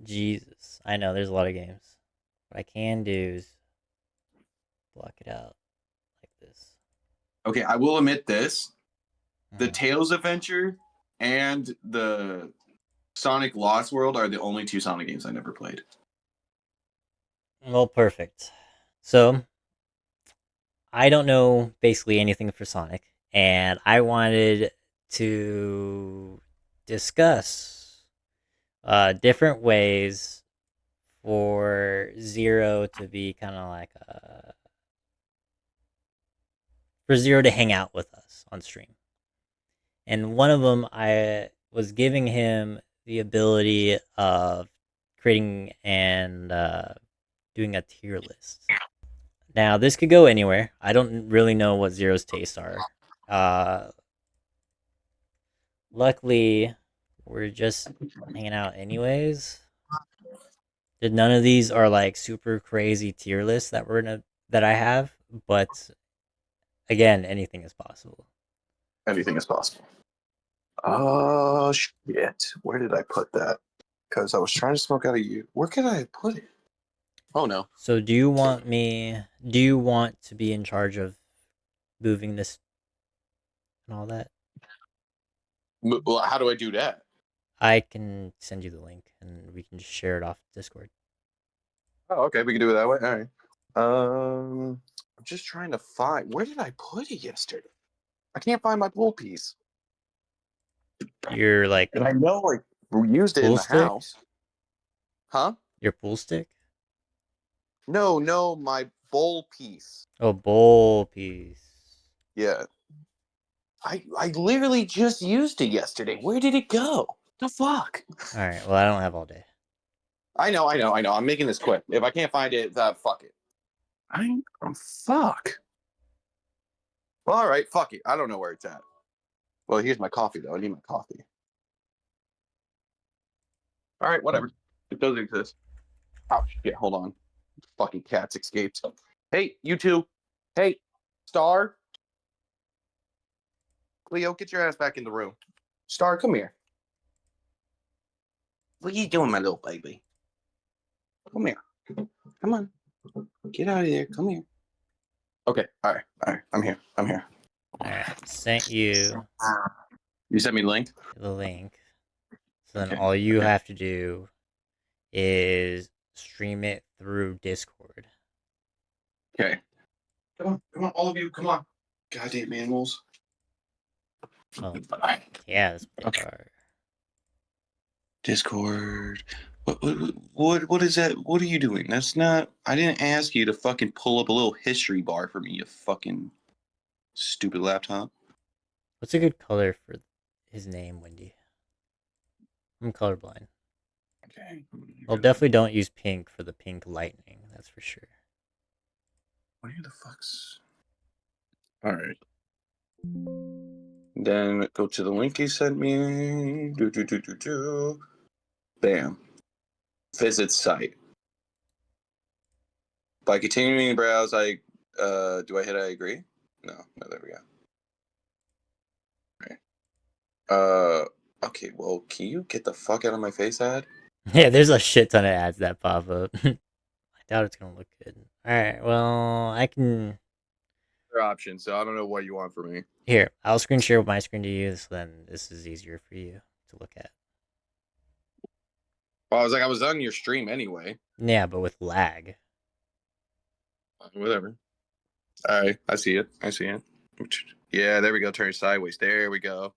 Jesus. I know there's a lot of games. What I can do is block it out like this. Okay, I will admit this: the Mhm. Tails Adventure and the Sonic Lost World are the only two Sonic games I never played. Well, perfect. So, I don't know basically anything for Sonic, and I wanted to discuss different ways for Zero to be kind of like for Zero to hang out with us on stream. And one of them, I was giving him the ability of creating and doing a tier list. Now, this could go anywhere. I don't really know what Zero's tastes are. Uh, Luckily, we're just hanging out anyways. None of these are like super crazy tier lists that I have, but again, anything is possible. Anything is possible. Oh shit! Where did I put that? Because I was trying to smoke out of you. Where could I put it? Oh no. So, do you want to be in charge of moving this and all that? Well, how do I do that? I can send you the link and we can just share it off Discord. Oh, okay, we can do it that way. All right. I'm just trying to find. Where did I put it yesterday? I can't find my pool piece. Your like And I know like we used it in pool the stick? house. Huh? Your pool stick? No, no, my bowl piece. Oh, bowl piece. Yeah. I literally just used it yesterday. Where did it go? The fuck? All right. Well, I don't have all day. I know. I'm making this quick. If I can't find it, fuck it. Fuck. Well, all right, fuck it. I don't know where it's at. Well, here's my coffee though. I need my coffee. All right, whatever. It doesn't exist. Oh shit! Hold on. Fucking cats escaped. Hey, you two. Hey, Star. Leo, get your ass back in the room. Star, come here. What are you doing, my little baby? Come here. Come on. Get out of there. Come here. Okay. All right. All right. I'm here. I'm here. All right. Sent you You sent me the link? the link. So then Okay. all you Okay. have to do is stream it through Discord. Okay. Come on. Come on. All of you. Come on. Goddamn animals. Oh, All right. yeah, this they Okay. are. Discord. What is that? What are you doing? That's not. I didn't ask you to fucking pull up a little history bar for me, you fucking stupid laptop. What's a good color for his name, Wendy? I'm colorblind. Okay. Well, definitely don't use pink for the pink lightning. That's for sure. Where the fuck's? All right. Then go to the link he sent me. Do. Bam. Visit site. By continuing to browse, I do I hit I agree? No. No, there we go. Right. Okay, well, can you get the fuck out of my face, ad? Yeah, there's a shit ton of ads that pop up. I doubt it's gonna look good. All right, well, I can. Option, so I don't know what you want from me. Here, I'll screen share my screen to you, so then this is easier for you to look at. Well, I was on your stream anyway. Yeah, but with lag. Whatever. All right, I see it. I see it. Yeah, there we go. Turn it sideways. There we go.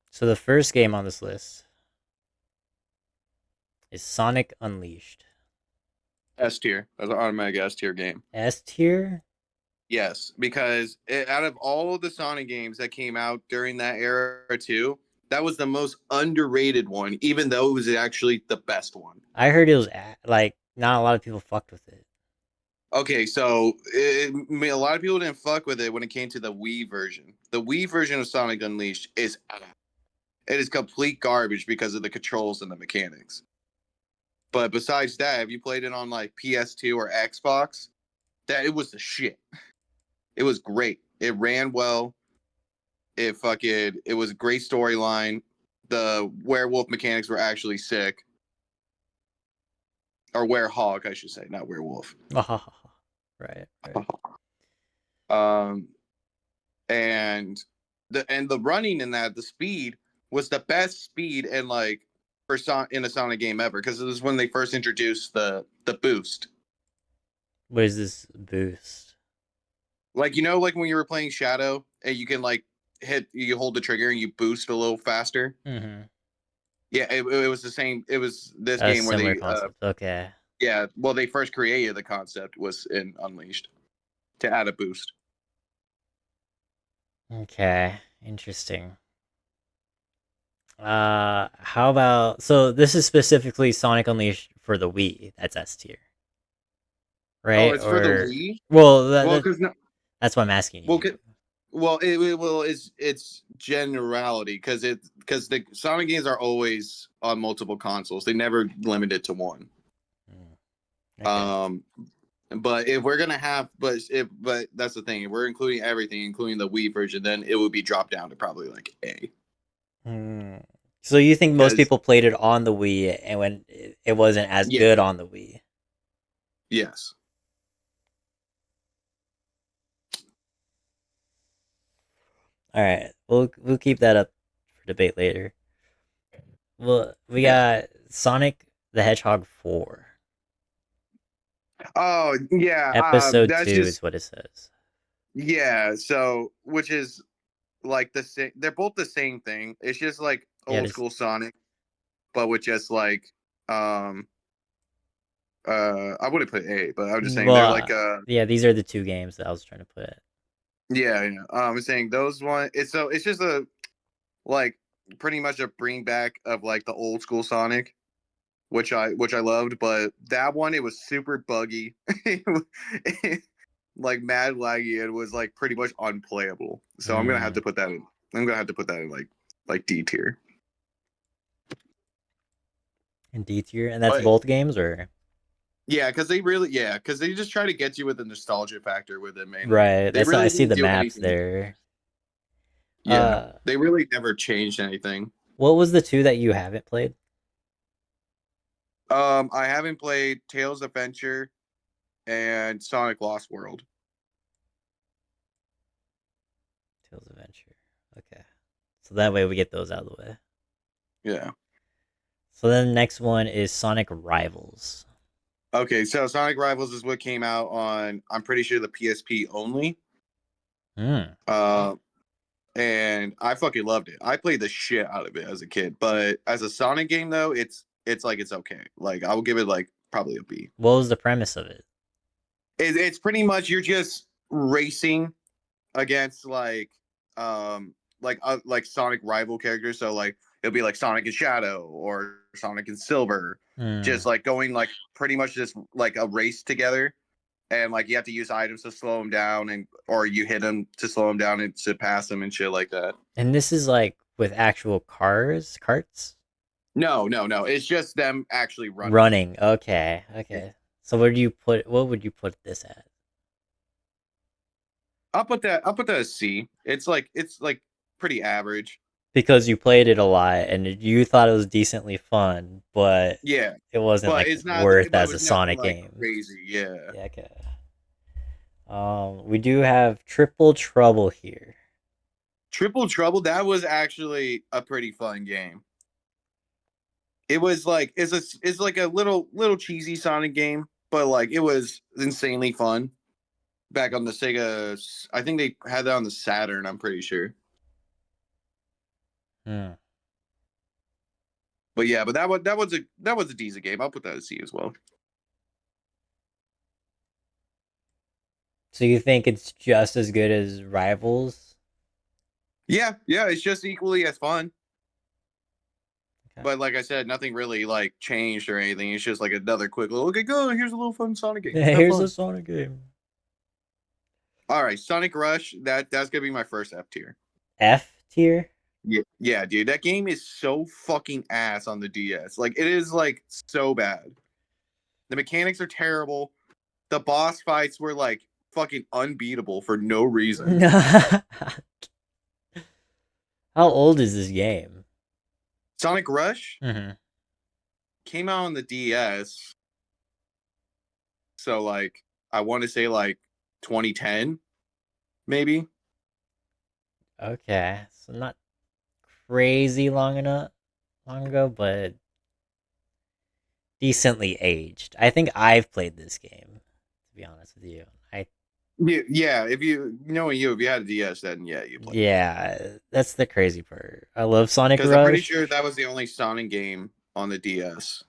So the first game on this list is Sonic Unleashed. S tier. That's an automatic S tier game. S tier? Yes, because out of all of the Sonic games that came out during that era too, that was the most underrated one, even though it was actually the best one. I heard it was like not a lot of people fucked with it. Okay, so a lot of people didn't fuck with it when it came to the Wii version. The Wii version of Sonic Unleashed is it is complete garbage because of the controls and the mechanics. But besides that, have you played it on like PS2 or Xbox? That it was the shit. It was great. It ran well. It was a great storyline. The werewolf mechanics were actually sick. or werehog, I should say, not werewolf. Right. Um, and the running in that, the speed was the best speed in like in a Sonic game ever, because it was when they first introduced the boost. What is this boost? Like like when you were playing Shadow and you can like you hold the trigger and you boost a little faster. Mm-hmm. Yeah, it was the same. It was this A game where similar they concept. Okay. yeah, well they first created the concept was in Unleashed to add a boost. Okay. Interesting. How about so this is specifically Sonic Unleashed for the Wii. That's S tier, Oh, right? it's for the Or Wii. well, Well, because no, that's what I'm asking well, you. it's generality because the Sonic games are always on multiple consoles. They never limit it to one. Mm, okay. Um, but if we're gonna have, but that's the thing. If we're including everything, including the Wii version, then it would be dropped down to probably like A. Hmm. So you think most Because people played it on the Wii, and when it wasn't as yeah, good on the Wii? yes. All right, we'll keep that up for debate later. Well, we Yeah. got Sonic the Hedgehog 4. Oh yeah. Episode That's 2 is just what it says. yeah. So which is like the same. They're both the same thing. It's just like Yeah, old this school Sonic, but with just like um I wouldn't put A, but I'm just saying well, they're like yeah, these are the two games that I was trying to put. yeah. I'm saying those one. It's just a like pretty much a bring back of like the old school Sonic, which I loved, but that one it was super buggy, like mad laggy. It was like pretty much unplayable. So I'm gonna have Mm, to put that in. I'm gonna have to put that in like D tier. in D tier, and that's But both games, or yeah, because they just try to get you with the nostalgia factor with it mainly. right? They That's I really see didn't the do maps anything. there. Yeah, Uh, they really never changed anything. what was the two that you haven't played? I haven't played Tales Adventure and Sonic Lost World. Tales of Adventure. Okay, so that way we get those out of the way. Yeah. So then the next one is Sonic Rivals. Okay, so Sonic Rivals is what came out on, I'm pretty sure, the PSP only. Hmm. Uh, and I fucking loved it. I played the shit out of it as a kid, but as a Sonic game though, it's okay. Like I will give it like probably a B. What was the premise of it? It's pretty much you're just racing against like Sonic rival characters. So like it'll be like Sonic and Shadow or Sonic and Silver, Hmm. just like going like pretty much just like a race together, and like you have to use items to slow them down, and or you hit them to slow them down and to pass them and shit like that. And this is like with actual carts No, no, no. It's just them actually running. running. Okay, okay. So where do you put? What would you put this at? I'll put that as C. It's like pretty average. Because you played it a lot and you thought it was decently fun, but Yeah, it wasn't but like it's not. worth But it as a was nothing Sonic like game. crazy. Yeah. Yeah, okay. We do have Triple Trouble here. Triple Trouble. That was actually a pretty fun game. It was like it's like a little cheesy Sonic game, but like it was insanely fun. Back on the Sega, I think they had that on the Saturn. I'm pretty sure. Hmm. But yeah, but that was a decent game. I'll put that as C as well. So you think it's just as good as Rivals? Yeah, yeah, it's just equally as fun. Okay. But like I said, nothing really like changed or anything. It's just like another quick little okay, go. Here's a little fun Sonic game. Have Here's a fun. Sonic game. All right, Sonic Rush. That's gonna be my first F tier. F tier? Yeah, yeah, dude. That game is so fucking ass on the DS. Like it is like so bad. The mechanics are terrible. The boss fights were like fucking unbeatable for no reason. How old is this game? Sonic Rush Mm-hmm. came out on the DS. So like I want to say like 2010 maybe. Okay, so not crazy long ago, but decently aged. I think I've played this game, to be honest with you. Yeah, if you knowing you, if you had a DS, then yeah, you played it. Yeah, that's the crazy part. I love Sonic Because I'm pretty sure Rush. that was the only Sonic game on the DS.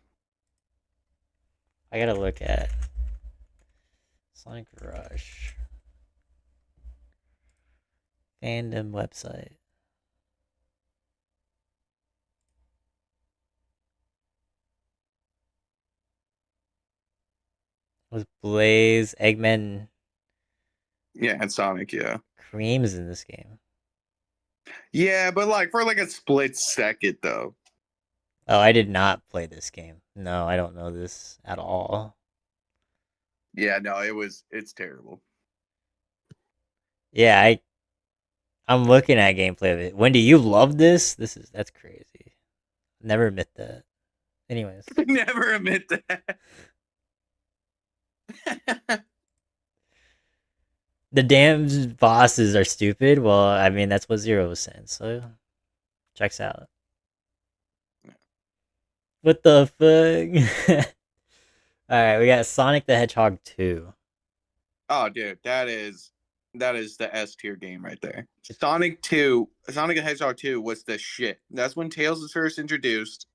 I gotta look at Sonic Rush fandom website. Was Blaze, Eggman, Yeah, and Sonic, yeah. Creams in this game? Yeah, but like for like a split second though. Oh, I did not play this game. No, I don't know this at all. Yeah, no, it's terrible. Yeah, I'm looking at gameplay of it. Wendy, you love this? That's crazy. Never admit that. Anyways, Never admit that. the damn bosses are stupid. Well, I mean that's what Zero was saying. So checks out. What the fuck? All right, we got Sonic the Hedgehog 2. Oh, dude, that is the S tier game right there. Sonic 2, Sonic the Hedgehog 2 was the shit. That's when Tails was first introduced,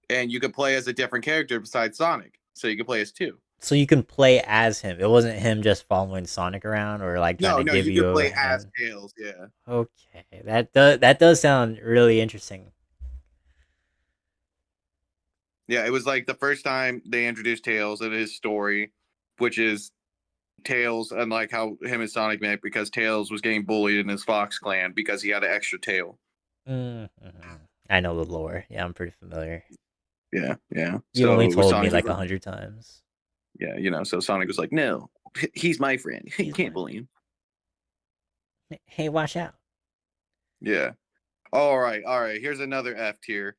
and you could play as a different character besides Sonic. So you could play as two. So you can play as him. It wasn't him just following Sonic around or like trying No, to no, give you you could a play as hand. Tails, yeah. Okay, that does sound really interesting. Yeah, it was like the first time they introduced Tails and his story, which is Tails and like how him and Sonic met because Tails was getting bullied in his Fox clan because he had an extra tail. Mm-hmm. I know the lore. Yeah, I'm pretty familiar. Yeah, yeah. You only So told me Sonic was like like, 100 times. yeah, so Sonic was like, no, he's my friend. He He's can't mine. bully him. Hey, watch out. Yeah. All right. Here's another F tier.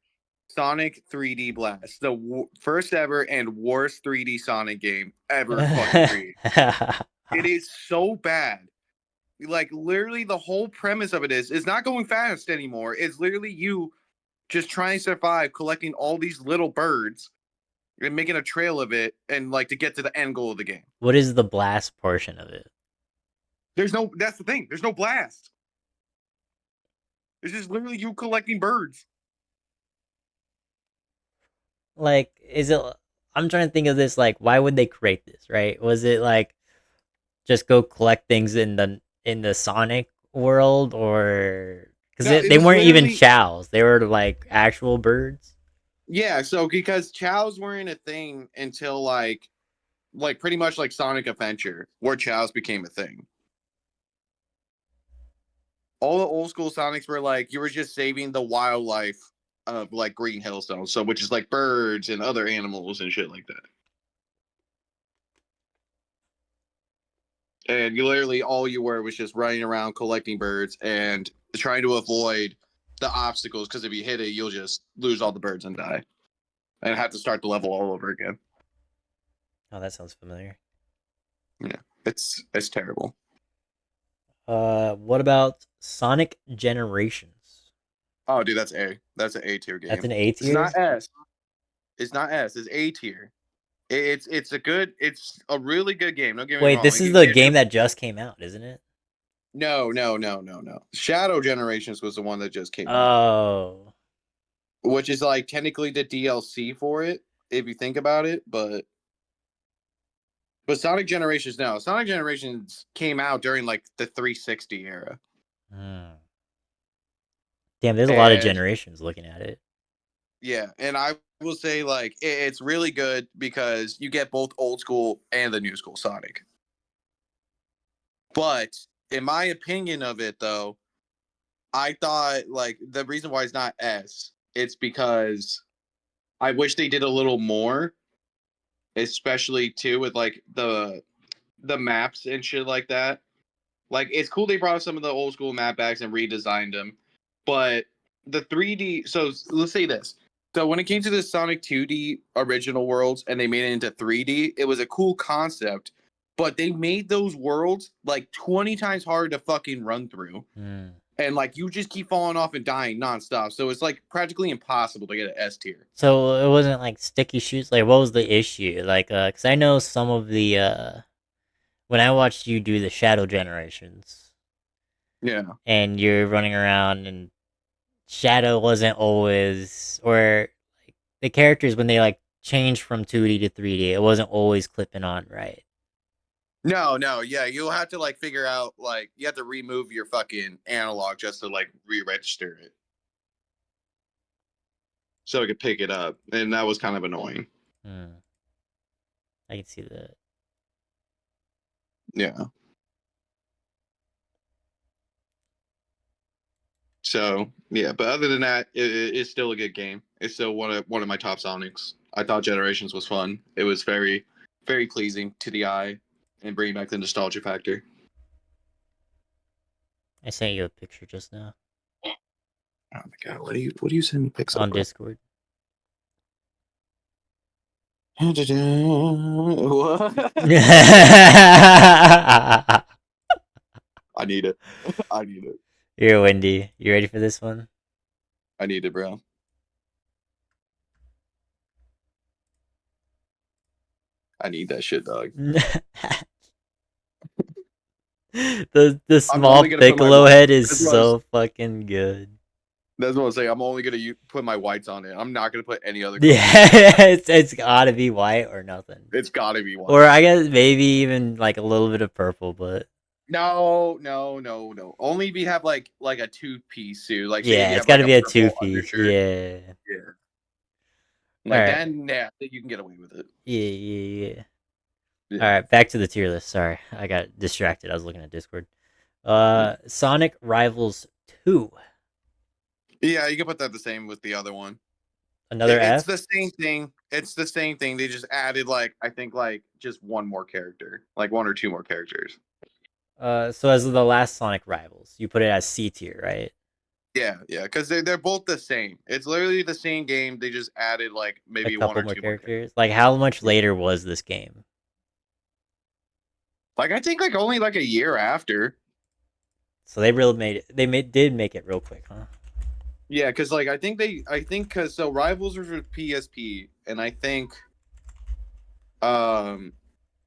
Sonic 3D Blast, the first ever and worst 3D Sonic game ever fucking created. It is so bad. Like literally, the whole premise of it is not going fast anymore. It's literally you just trying to survive, collecting all these little birds and making a trail of it, and like to get to the end goal of the game. What is the blast portion of it? There's no. That's the thing. There's no blast. It's just literally you collecting birds. Like, is it? I'm trying to think of this. Like, why would they create this? Right? Was it like just go collect things in the Sonic world, or because No, it they was weren't even literally chows? They were like actual birds. yeah. So because chows weren't a thing until like pretty much like Sonic Adventure, where chows became a thing. All the old school Sonics were like you were just saving the wildlife of like Green Hillstone, so which is like birds and other animals and shit like that. And you literally all you were was just running around collecting birds and trying to avoid the obstacles because if you hit it, you'll just lose all the birds and die and have to start the level all over again. Oh, that sounds familiar. Yeah, it's terrible. What about Sonic Generations? Oh, dude, that's A. That's an A tier That's game. an A It's tier. not S. It's not S. It's A tier. It's a really good game. Don't get me Wait, wrong. this is the game that just came out, isn't it? No. Shadow Generations was the one that just came out, Oh, which is like technically the DLC for it if you think about it. But Sonic Generations, no. Sonic Generations came out during like the 360 era, hmm. Damn. There's a lot of and generations looking at it. yeah, and I will say like it's really good because you get both old school and the new school Sonic. But in my opinion of it, though, I thought like the reason why it's not S, it's because I wish they did a little more, especially too with like the maps and shit like that. Like it's cool they brought some of the old school map backs and redesigned them, but the 3D. So let's say this: So when it came to the Sonic 2D original worlds and they made it into 3D, it was a cool concept, but they made those worlds like 20 times harder to fucking run through. Mm. And like you just keep falling off and dying nonstop. So it's like practically impossible to get an S tier. So it wasn't like sticky shoots. Like, what was the issue? Like, cause I know some of the when I watched you do the Shadow Generations, Yeah. and you're running around, and Shadow wasn't always, or like the characters when they like changed from 2D to 3D, it wasn't always clipping on right. No, yeah. You'll have to like figure out like you have to remove your fucking analog just to like re-register it. So it could pick it up. And that was kind of annoying. Hmm. I can see that. Yeah. So yeah, but other than that, it's still a good game. It's still one of my top Sonics. I thought Generations was fun. It was very, very pleasing to the eye, and bringing back the nostalgia factor. I sent you a picture just now Oh my god, what do you send me pics of, on bro? Discord. What? You're I need it. I need it. Wendy. You ready for this one? I need it, bro. I need that shit, dog. The I'm small only gonna put my Piccolo white. head is That's what I was. so fucking good. That's what I'm saying. I'm only gonna put my whites on it. I'm not gonna put any other colors. Yeah, it's gotta be white or nothing. It's gotta be Or white. I guess maybe even like a little bit of purple, but No. Only if you have like a two-piece suit. Like say if yeah, you it's have like gotta a be a purple two-piece. undershirt. Yeah. Yeah. All Like right. then yeah, you can get away with it. Yeah. All Yeah. right, back to the tier list. Sorry, I got distracted. I was looking at Discord. Yeah. Sonic Rivals 2. Yeah, you can put that the same with the other one. Another It's F. the same thing. It's the same thing. They just added like I think like just one more character, like one or two more characters. So as the last Sonic Rivals, you put it as C tier, right? Yeah, because they're both the same. It's literally the same game. They just added like A maybe one couple or more two more characters. characters. Like, how much later was this game? Like I think like only like a year after. So they really made it. Did make it real quick, huh? Yeah, because like I think because so Rivals was with PSP, and I think um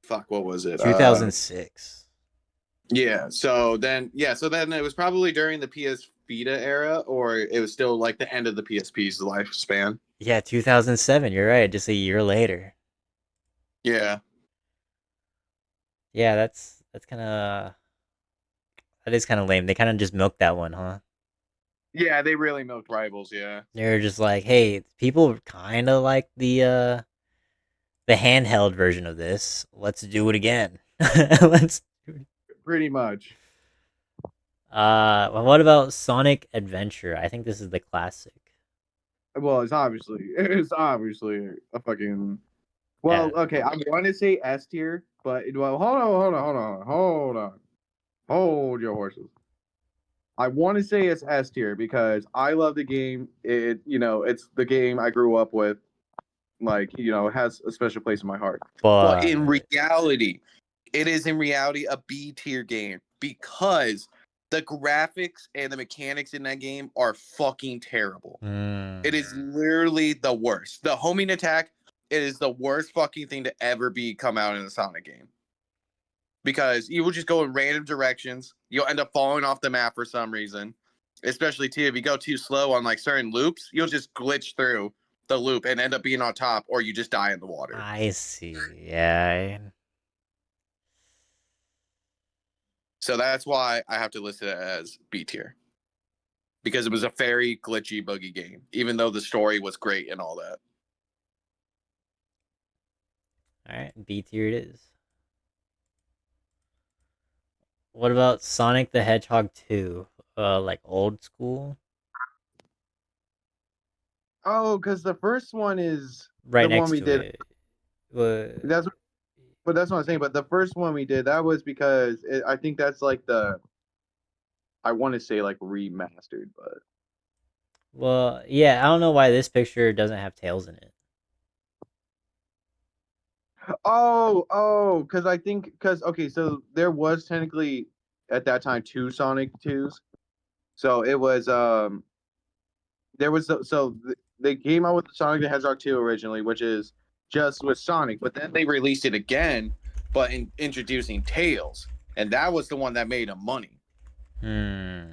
fuck what was it 2006. so then it was probably during the PS Vita era, or it was still like the end of the PSP's lifespan. Yeah, 2007. You're right. Just a year later. Yeah, Yeah, that's kind of that is kind of lame. They kind of just milked that one, huh? yeah, they really milked Rivals. Yeah, They're just like, hey, people kind of like the handheld version of this. Let's do it again. Let's. pretty much. Well, what about Sonic Adventure? I think this is the classic. Well, it's obviously a fucking. Well, Yeah. okay, I want to say S tier, but well, hold your horses. I want to say it's S tier because I love the game. It's the game I grew up with. Like, it has a special place in my heart. But in But reality, it is in reality a B tier game because the graphics and the mechanics in that game are fucking terrible. It is literally the worst. The homing attack, it is the worst fucking thing to ever be come out in a Sonic game. Because you will just go in random directions. You'll end up falling off the map for some reason. Especially too, if you go too slow on like certain loops, you'll just glitch through the loop and end up being on top, or you just die in the water. I see. Yeah. So that's why I have to list it as B tier. Because it was a very glitchy boogie game, even though the story was great and all that. All right. B tier it is. What about Sonic the Hedgehog 2? Like old school? Oh, because the first one is Right the one next we to did. it. Uh, That's what I'm saying. But the first one we did, that was because I think that's like I want to say like remastered, but Well, yeah, I don't know why this picture doesn't have tails in it. Because I think because okay, so there was technically at that time two Sonic twos. So it was there was they came out with Sonic the Hedgehog 2 originally, which is just with Sonic, but then they released it again, but introducing Tails, and that was the one that made them money. Hmm.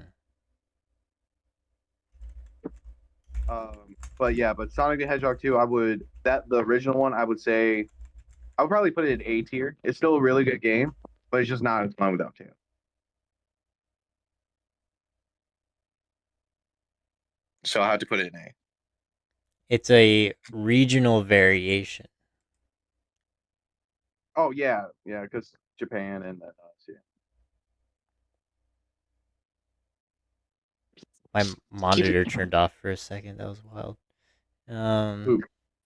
But yeah, but Sonic the Hedgehog 2, the original one, I would say I would probably put it in A tier. It's still a really good game, but it's just not as fun without Tails. So I had to put it in A. It's a regional variation. Oh yeah, yeah, because Japan and yeah. My monitor turned off for a second. That was wild. Who? Um,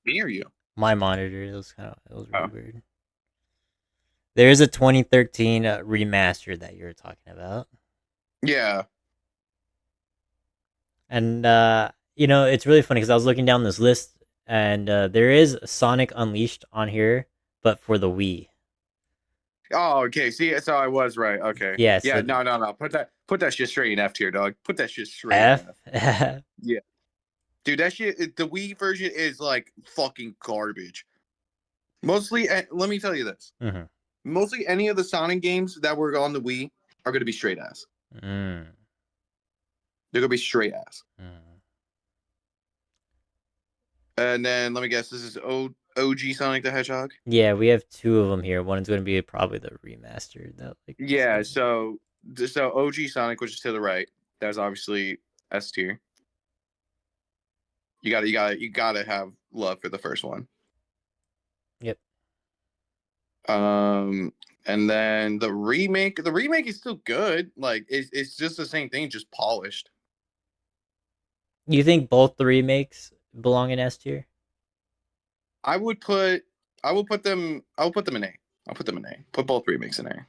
Me or you? my monitor. It was really Oh. weird. There is a 2013 remaster that you're talking about, Yeah. and it's really funny because I was looking down this list, and there is Sonic Unleashed on here, but for the Wii. Oh, okay. See, so I was right. Okay. Yeah, Yeah. so No, no, no. Put that shit straight in F tier, dog. Put that shit straight in F. F. Yeah. Dude, that shit. The Wii version is like fucking garbage. Mostly, let me tell you this. Mhm. Mostly, any of the Sonic games that were on the Wii are going to be straight ass. Mm. They're going to be straight ass. Mm. And then let me guess. This is OG Sonic the Hedgehog. Yeah, we have two of them here. One is going to be probably the remastered. That like you Yeah. said. So OG Sonic, which is to the right, that's obviously S tier. You gotta have love for the first one. Yep. Um, and then the remake is still good. Like it's just the same thing, just polished. You think both the remakes belong in S tier? I would put I would put them in A. I'll put them in A. Put both remakes in A.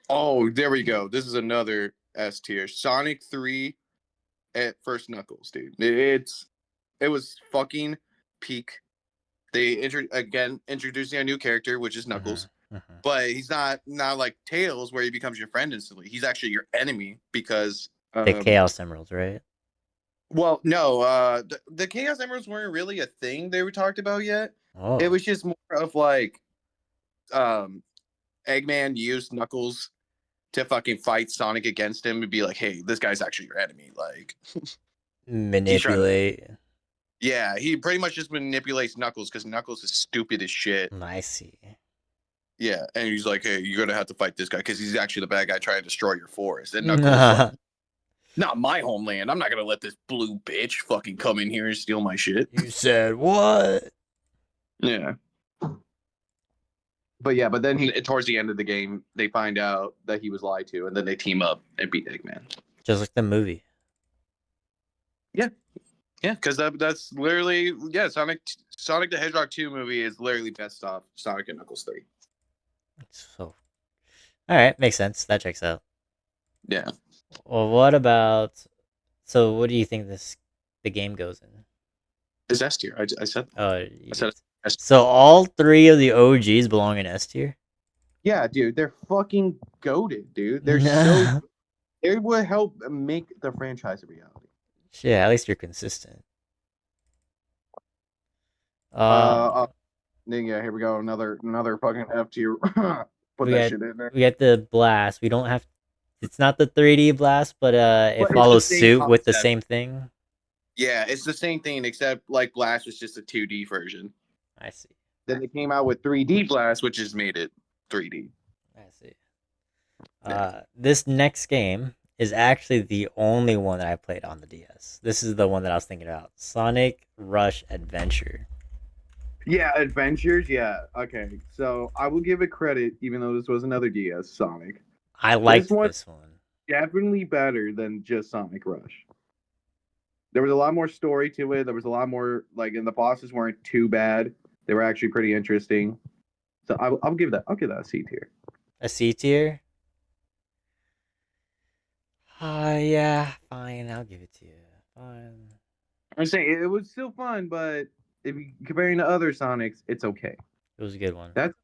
Oh, there we go. This is another S tier. Sonic 3 at First Knuckles, dude. It was fucking peak. They introducing a new character, which is Knuckles. Mm-hmm. Mm-hmm. But he's not like Tails, where he becomes your friend instantly. He's actually your enemy because The Chaos Emeralds, right? well, no, the Chaos Emeralds weren't really a thing they were talked about yet. It Oh, was just more of like um Eggman used Knuckles to fucking fight Sonic against him and be like, hey, this guy's actually your enemy. Like he's trying to manipulate. yeah, he pretty much just manipulates Knuckles because Knuckles is stupid as shit. I see. Yeah, and he's like, hey, you're gonna have to fight this guy because he's actually the bad guy trying to destroy your forest. And Knuckles is like, not my homeland. I'm not gonna let this blue bitch fucking come in here and steal my shit. You said what? Yeah. But yeah, but then towards the end of the game, they find out that he was lied to, and then they team up and beat Eggman. Just like the movie. Yeah, yeah, because that's literally yeah. Sonic the Hedgehog 2 movie is literally best off Sonic and Knuckles 3. So, all right, makes sense. That checks out. Yeah, Well, what about? So, what do you think the game goes in? it's S tier. I said Oh, you I said did. S. So all three of the OGs belong in S tier. Yeah, dude, they're fucking goaded, dude. They're so it would help make the franchise a reality. Shit, at least you're consistent. Uh, Uh, uh yeah, here we go. Another fucking F tier. Put we that got shit in there. we got the blast. We don't have. It's not the 3D blast, but it But it's the follows same suit with the concept. same thing. Yeah, it's the same thing except like Blast was just a 2D version. I see. Then they came out with 3D Blast, which has made it 3D. I see. Yeah. This next game is actually the only one that I played on the DS. This is the one that I was thinking about. Sonic Rush Adventure. Yeah, Adventures. Yeah. Okay. So I will give it credit, even though this was another DS Sonic. I This liked one this one. definitely better than just Sonic Rush. There was a lot more story to it. There was a lot more like, and the bosses weren't too bad. They were actually pretty interesting. So I'll give that a C tier. A C tier. Yeah, fine. I'll give it to you. Fine. I'm saying it was still fun, but if you comparing to other Sonics, it's okay. It was a good one. That's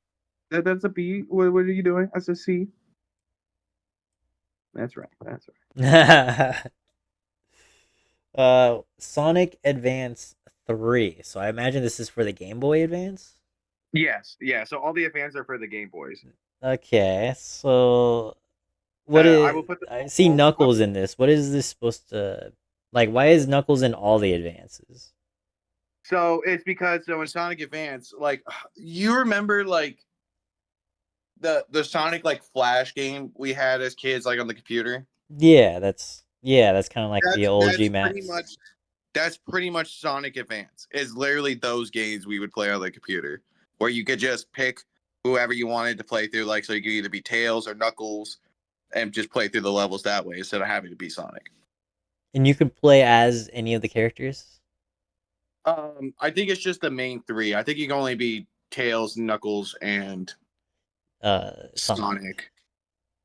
that's a B. What are you doing? That's a C. That's right. That's right. Sonic Advance 3. So I imagine this is for the Game Boy Advance? Yes, yeah. So all the advance are for the Game Boys. Okay, so what I will is put the I see Knuckles in this. What is this supposed to like why is Knuckles in all the advances? So it's because so in Sonic Advance, like you remember like the Sonic like Flash game we had as kids, like on the computer. Yeah, that's kind of like the OG That's pretty maps. much Sonic Advance. It's literally those games we would play on the computer, where you could just pick whoever you wanted to play through. Like so, you could either be Tails or Knuckles, and just play through the levels that way instead of having to be Sonic. And you could play as any of the characters? I think it's just the main three. I think you can only be Tails, Knuckles, and Sonic. Sonic.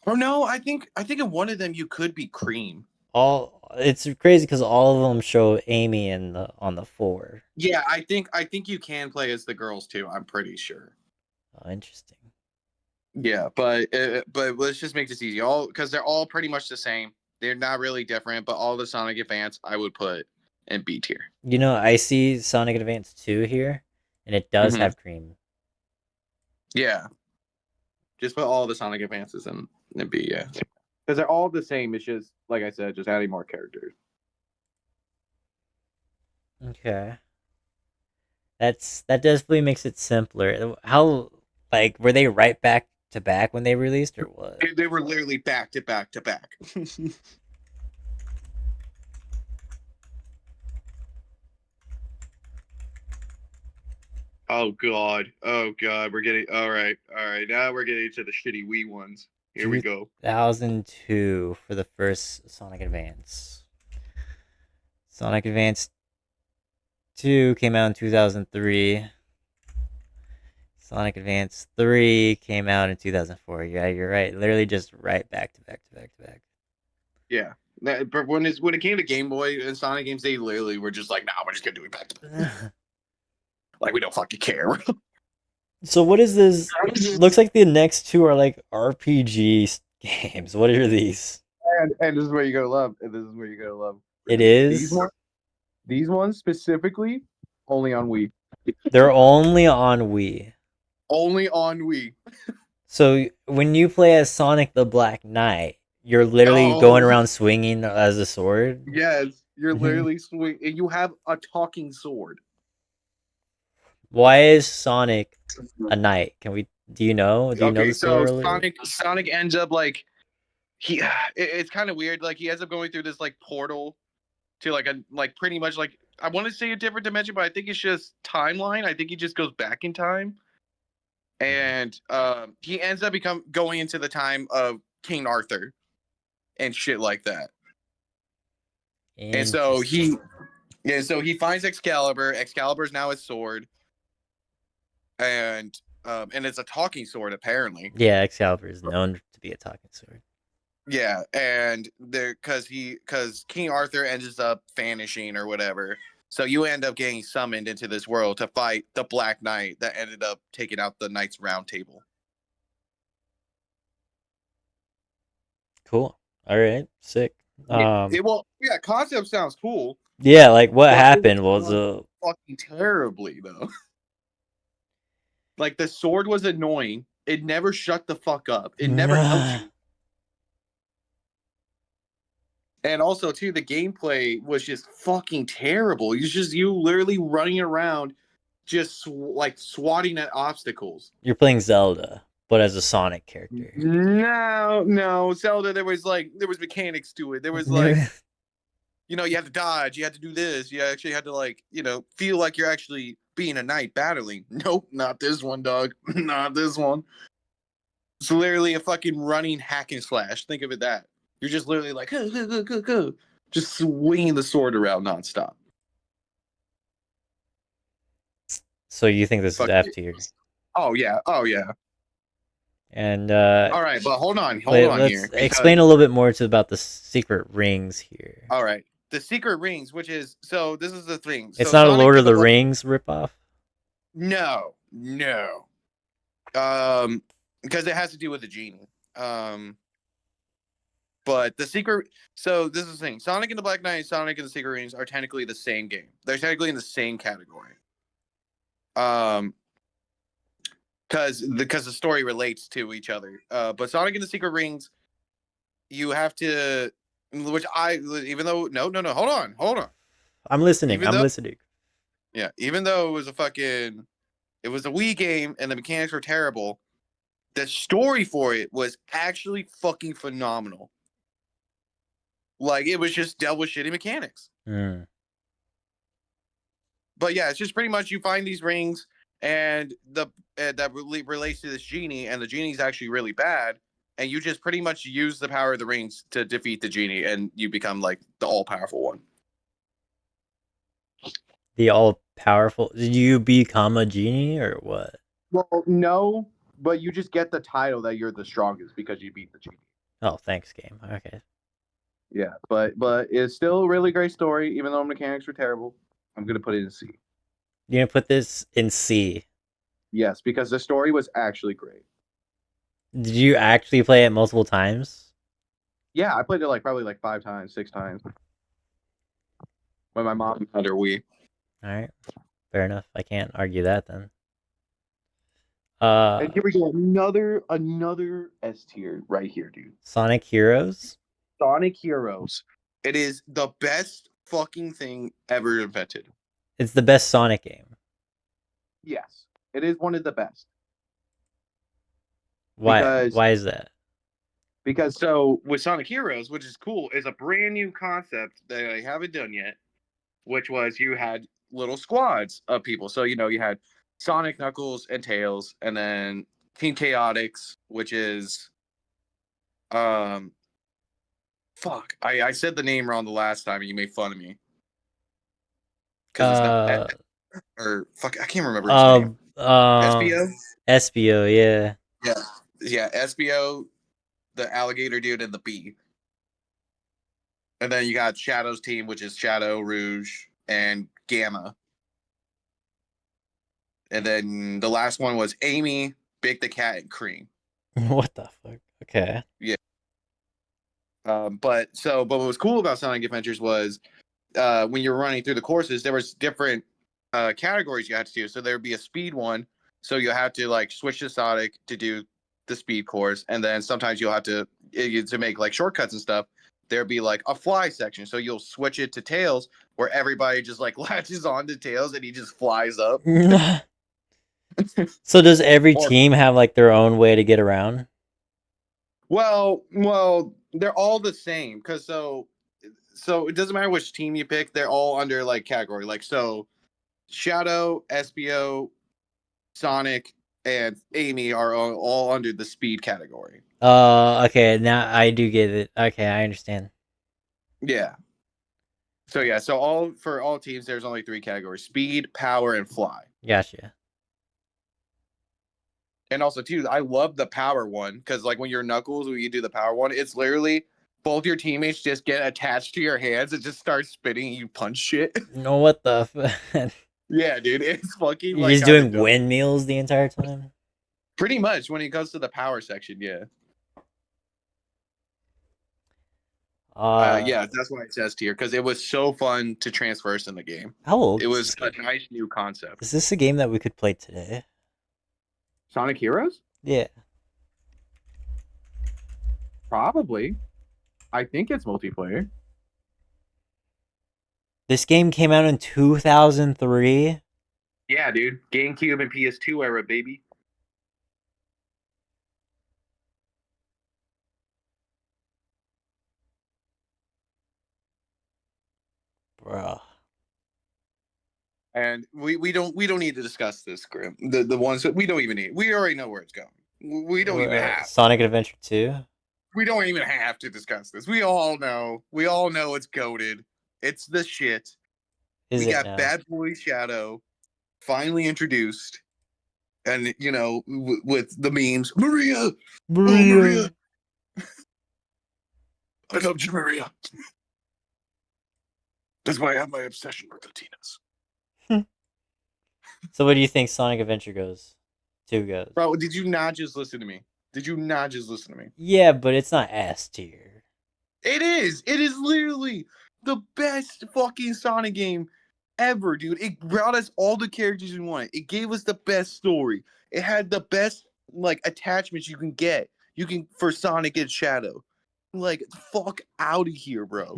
Or no, I think in one of them you could be Cream. All it's crazy because all of them show Amy in the on the 4. Yeah, I think you can play as the girls too. I'm pretty sure. Oh, interesting. Yeah, but let's just make this easy. All because they're all pretty much the same. They're not really different, but all the Sonic Advance I would put in B tier. You know, I see Sonic Advance 2 here, and it does Hmm. have cream. Yeah, just put all the Sonic Advances in B. Yeah, because they're all the same. It's just like I said, just adding more characters. Okay. That definitely makes it simpler. How like were they right back to back when they released or what? They were literally back to back to back. Oh god, we're getting all right. Now we're getting to the shitty Wii ones. Here we go. 2002 for the first Sonic Advance. Sonic Advance 2 came out in 2003. Sonic Advance 3 came out in 2004. Yeah, you're right. Literally just right back to back to back to back. Yeah. But when it came to Game Boy and Sonic games, they literally were just like, "Nah, we're just gonna do it back to back. Like we don't fucking care." So what is this? Looks like the next two are like RPG games. What are these? And this is where you go love. And this is where you go love. It These is. ones, these ones specifically, only on Wii. They're only on Wii. Only on Wii. So when you play as Sonic the Black Knight, you're literally going Oh around swinging as a sword. yes, you're literally swing. And you have a talking sword. Why is Sonic a knight? Can we? Do you know? Do you know Okay, the so story? A little bit? Sonic ends up like he. It's kind of weird. Like he ends up going through this like portal to like a like pretty much like I want to say a different dimension, but I think it's just timeline. I think he just goes back in time, and he ends up going into the time of King Arthur and shit like that. And so Interesting. he finds Excalibur. Excalibur is now his sword, and it's a talking sword apparently. Yeah, Excalibur is known to be a talking sword. Yeah, and there because King Arthur ends up vanishing or whatever. So you end up getting summoned into this world to fight the Black Knight that ended up taking out the Knights Round Table. Cool. All right. Sick. Yeah, concept sounds cool, Yeah, like what but it was happened was done fucking terribly though. Like the sword was annoying. It never shut the fuck up. It never helped you. And also too, the gameplay was just fucking terrible. It's just you literally running around, just like swatting at obstacles. You're playing Zelda, but as a Sonic character. No, Zelda. There was mechanics to it. There was like you had to dodge, you had to do this, you actually had to like feel like you're actually being a knight battling. Nope, not this one, dog. Not this one. It's literally a fucking running hack and slash. Think of it that. You're just literally like, just swinging the sword around nonstop. So you think this is Fuck F it. tier? Oh yeah. And All right, but hold on let's here because explain a little bit more about the secret rings here. all right, the secret rings, which is so this is the thing. It's So not a Sonic Lord in of the the Black, Rings ripoff. no, um, because it has to do with the genie. But the secret. So this is the thing: Sonic and the Black Knight and Sonic and the Secret Rings are technically the same game. They're technically in the same category. Um, because the story relates to each other. But Sonic and the Secret Rings, you have to, which I even though no, hold on. I'm listening. Even I'm though listening. yeah, even though it was a Wii game and the mechanics were terrible, the story for it was actually fucking phenomenal. Like it was just dealt with shitty mechanics. Mm. But yeah, it's just pretty much you find these rings and that really relates to this genie, and the genie's actually really bad, and you just pretty much use the power of the rings to defeat the genie, and you become like the all powerful one. The all powerful. Did you become a genie or what? Well, no, but you just get the title that you're the strongest because you beat the genie. Oh, thanks, game. Okay. Yeah, but it's still a really great story, even though mechanics were terrible. I'm gonna put it in C. You're gonna put this in C. Yes, because the story was actually great. Did you actually play it multiple times? Yeah, I played it like probably like 5 times, 6 times when my mom had her Wii. All right. Fair enough. I can't argue that then. And here we go, another S tier right here, dude. Sonic Heroes. Sonic Heroes. It is the best fucking thing ever invented. It's the best Sonic game. Yes, it is one of the best Why? because Why is that? so with Sonic Heroes, which is cool, is a brand new concept that I haven't done yet, which was you had little squads of people. So you had Sonic, Knuckles, and Tails, and then Team Chaotix, which is um fuck. I said the name wrong the last time and you made fun of me. Because it's not Uh, or fuck, I can't remember his name. SBO? SBO, yeah. Yeah. Yeah, SBO, the alligator dude, and the bee. And then you got Shadow's team, which is Shadow, Rouge, and Gamma. And then the last one was Amy, Big the Cat, and Cream. What the fuck? Okay. Yeah. But what was cool about Sonic Adventures was when you were running through the courses, there was different categories you had to do. So there would be a speed one, so you have to like switch to Sonic to do the speed course, and then sometimes you'll have to make like shortcuts and stuff. There'd be like a fly section, so you'll switch it to Tails, where everybody just like latches on to Tails and he just flies up. So does every Or team have like their own way to get around? well, they're all the same because so it doesn't matter which team you pick; they're all under like category. Like so, Shadow, SBO, Sonic, and Amy are all under the speed category. Okay, now I do get it. Okay, I understand. Yeah. So yeah, so all teams, there's only 3 categories: speed, power, and fly. Gotcha. And also too, I love the power one because like when you're Knuckles, when you do the power one, it's literally both your teammates just get attached to your hands and just start spinning. And you punch shit. No, what the fuck? Yeah, dude, it's fucking You're like just kind of doing dope. windmills the entire time? Pretty much when it comes to the power section, yeah. Uh, Yeah, that's why it says tier because it was so fun to transverse in the game. how old It is was this a game? nice new concept. Is this a game that we could play today? Sonic Heroes? Yeah. Probably. I think it's multiplayer. This game came out in 2003. Yeah, dude. GameCube and PS2 era, baby. Bro. And we don't need to discuss this, Grim. The ones that we don't even need. We already know where it's going. We don't even have. Sonic Adventure 2? We don't even have to discuss this. We all know. We all know it's goaded. It's the shit. Is We it got now? Bad Boy Shadow finally introduced. and you know, with the memes, Maria, oh Maria. Maria, I love you, Maria. That's why I have my obsession with Latinas. So what do you think Sonic Adventure goes? 2 goes. Bro, did you not just listen to me? Did you not just listen to me? Yeah, but it's not S tier. It is. It is literally the best fucking Sonic game ever, dude. It brought us all the characters we wanted. It gave us the best story. It had the best like attachments you can get. You can for Sonic and Shadow. Like fuck out of here, bro.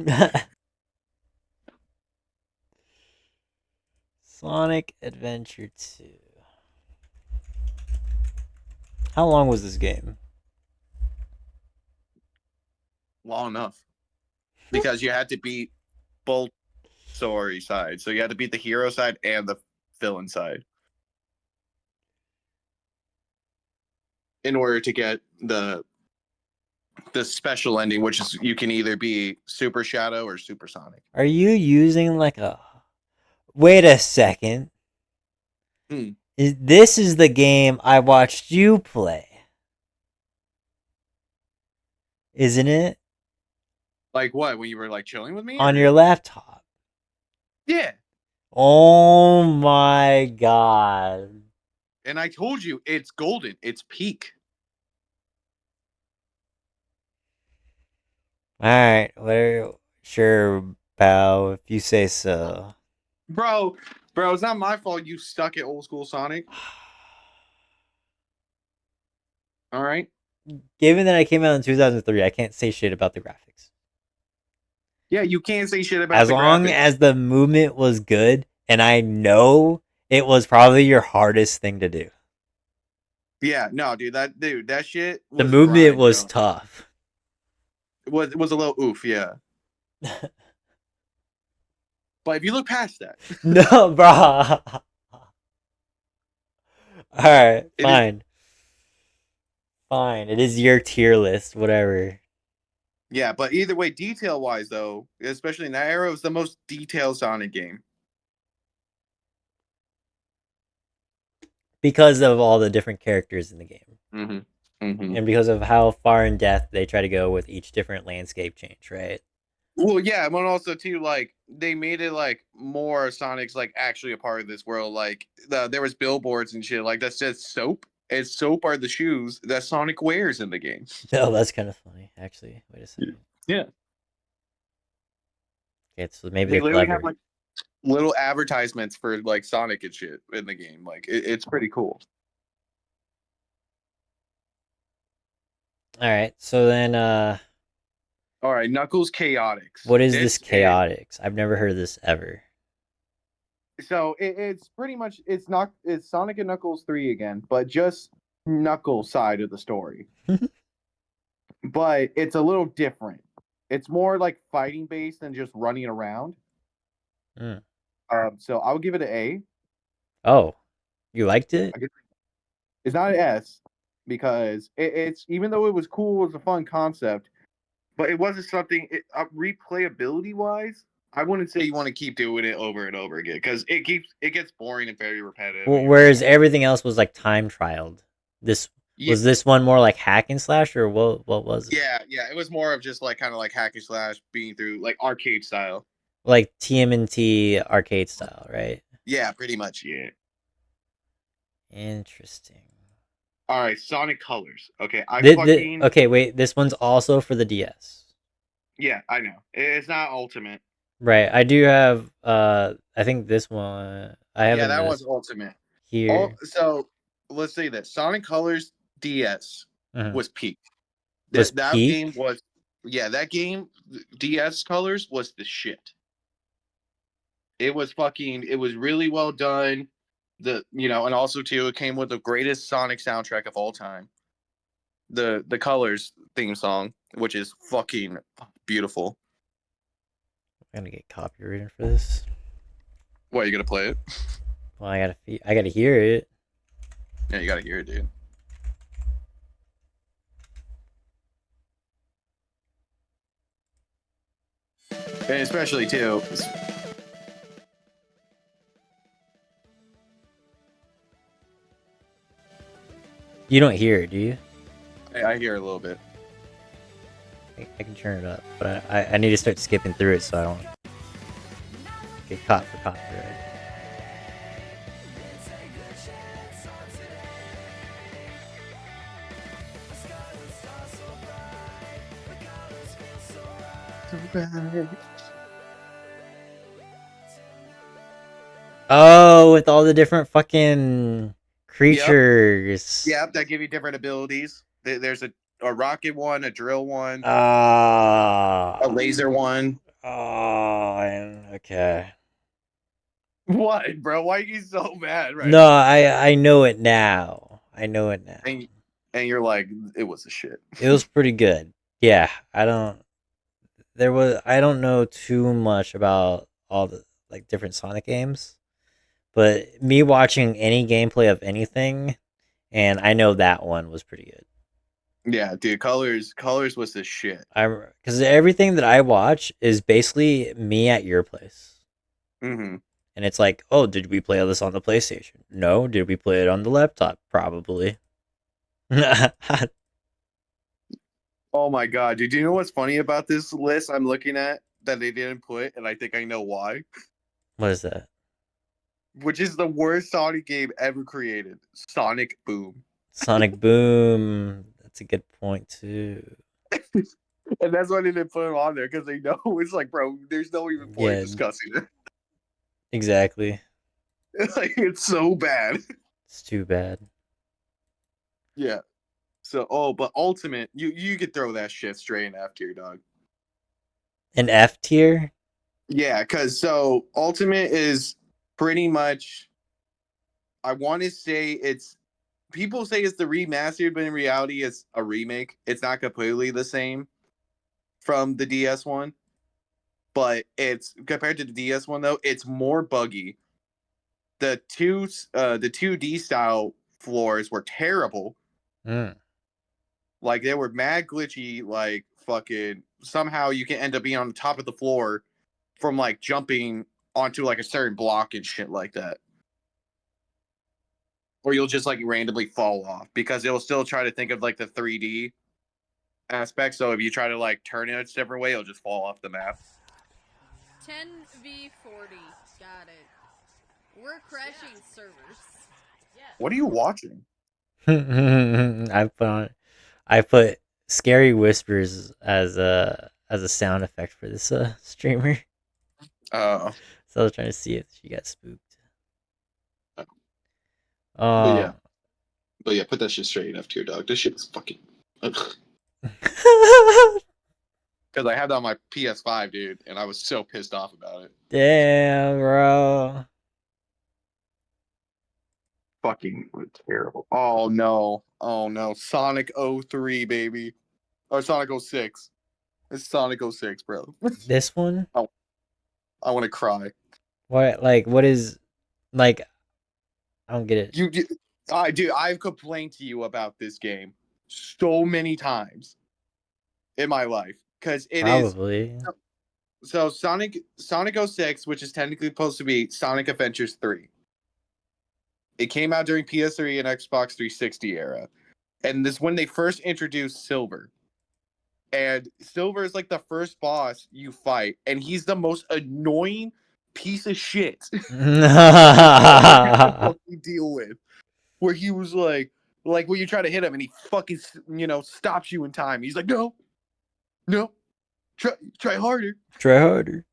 Sonic Adventure 2. How long was this game? Long enough. Because you had to beat both story sides. So you had to beat the hero side and the villain side in order to get the special ending, which is you can either be Super Shadow or Super Sonic. Are you using like a... Wait a second. Hmm. This is the game I watched you play. Isn't it? Like what? When you were like chilling with me? On Or... your laptop. Yeah. Oh my god. And I told you it's golden. It's peak. Alright, well, sure, pal, if you say so. Bro, it's not my fault you stuck at old school Sonic. All right. Given that I came out in 2003, I can't say shit about the graphics. Yeah, you can't say shit about As the long graphics. as the movement was good, and I know it was probably your hardest thing to do. Yeah, no, dude, that shit The was movement grind, was bro. tough. It was a little oof, yeah. But if you look past that, No, bro. Alright, it is. fine. Fine. It is your tier list, whatever. Yeah, but either way, detail wise though, especially in that era, it was the most detailed Sonic game. Because of all the different characters in the game. Mm-hmm. Mm-hmm. And because of how far in depth they try to go with each different landscape change, right? Well, yeah, but also too, like they made it like more Sonic's like actually a part of this world. Like there was billboards and shit like that says soap. And soap are the shoes that Sonic wears in the game. No, that's kind of funny, actually. Wait a second. Yeah, Okay, so maybe they they're literally clever. have like little advertisements for like Sonic and shit in the game. Like it's pretty cool. Alright, so then All right, Knuckles Chaotix. what is this Chaotix? I've never heard of this ever. So it's pretty much it's Sonic and Knuckles 3 again, but just Knuckles side of the story. But it's a little different. It's more like fighting based than just running around. Mm. So I would give it an A. Oh, you liked it? It's not an S because it's even though it was cool, it was a fun concept, but it wasn't something replayability wise. I wouldn't say you want to keep doing it over and over again because it gets boring and very repetitive. Well, whereas everything else was like time trialed. This Yeah. was this one more like hack and slash, or what was it? Yeah, it was more of just like kind of like hack and slash being through like arcade style. Like TMNT arcade style, right? Yeah, pretty much. Yeah. Interesting. All right, Sonic Colors. Okay, Okay, wait. This one's also for the DS. Yeah, I know. It's not Ultimate. Right. I do have. I think this one. I have Yeah, that this one's Ultimate. here. So let's say that Sonic Colors DS was peak. Was That peak? game was that game DS Colors was the shit. It was really well done. And also too, it came with the greatest Sonic soundtrack of all time. The Colors theme song, which is fucking beautiful. I'm gonna get copyrighted for this. What, you gonna play it? Well, I gotta hear it. Yeah, you gotta hear it, dude. And especially too. You don't hear it, do you? I hear a little bit. I can turn it up, but I need to start skipping through it so I don't get caught for copyright. Oh, with all the different fucking Yep. creatures. Yep. That give you different abilities. There's a rocket one, a drill one, a Ah. laser one. Okay. What, bro? Why are you so mad right No, now? I know it now. I know it now. And you're like, it was a shit. It was pretty good. Yeah, I don't know too much about all the like different Sonic games, but me watching any gameplay of anything, and I know that one was pretty good. Yeah, dude. Colors was the shit. I because everything that I watch is basically me at your place, Mm-hmm. and it's like, oh, did we play this on the PlayStation? No. Did we play it on the laptop? Probably. What Oh my god, dude. Do you know what's funny about this list I'm looking at that they didn't put, and I think I know why? is that? Which is the worst Sonic game ever created. Sonic Boom. Sonic Boom. That's a good point too. And that's why they didn't put him on there, because they know it's like, bro, there's no even point in Yeah, discussing it. exactly. Like, it's so bad. It's too bad. Yeah. So, but Ultimate, you could throw that shit straight in F tier, dog. An F tier? Yeah, because so Ultimate is pretty much, I want to say it's, people say it's the remastered, but in reality, it's a remake. It's not completely the same from the DS one, but it's compared to the DS one though, it's more buggy. The 2D style floors were terrible. Mm. Like they were mad glitchy. Like fucking somehow you can end up being on the top of the floor from like jumping onto like a certain block and shit like that. Or you'll just like randomly fall off because it'll still try to think of like the 3D aspect. So if you try to like turn it a different way, it'll just fall off the map. 10v40. Got it. We're crashing servers. What are you watching? I put scary whispers as a sound effect for this streamer. Uh, So I was trying to see if she got spooked. but yeah, Um put that shit straight enough to your dog. This shit is fucking. Because I had that on my PS5, dude, and I was so pissed off about it. Damn, bro. Fucking terrible. Oh no. Oh no. Sonic 03, baby. Or Sonic 06. It's Sonic 06, bro. This one? I want to cry. What is like I don't get it. I've complained to you about this game so many times in my life because it is Probably. so Sonic 06, which is technically supposed to be Sonic Adventures 3. It came out during PS3 and Xbox 360 era. And this when they first introduced Silver. And Silver is like the first boss you fight, and he's the most annoying piece of shit you've ever had to fucking deal with. Where he was like when you try to hit him, and he fucking stops you in time. He's like, no, no, try harder. Try harder.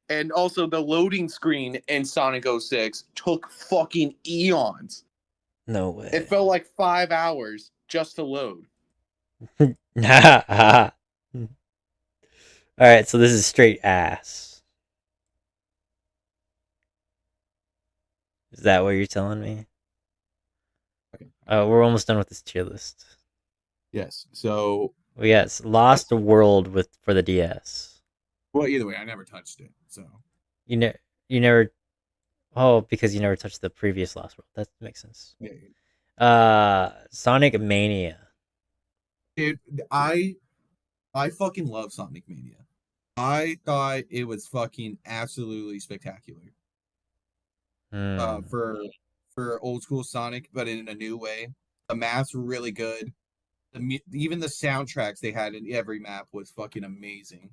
And also, the loading screen in Sonic 06 took fucking eons. No way. It felt like 5 hours just to load. Alright, so this is straight ass. Is that what you're telling me? Okay. We're almost done with this tier list. Yes. So, We got Lost World for the DS. well, either way, I never touched it. So, You never. Oh, because you never touched the previous Lost World. That makes sense. yeah. Sonic Mania. Dude, I fucking love Sonic Mania. I thought it was fucking absolutely spectacular. Hmm. For for old school Sonic, but in a new way. The maps were really good. Even the soundtracks they had in every map was fucking amazing.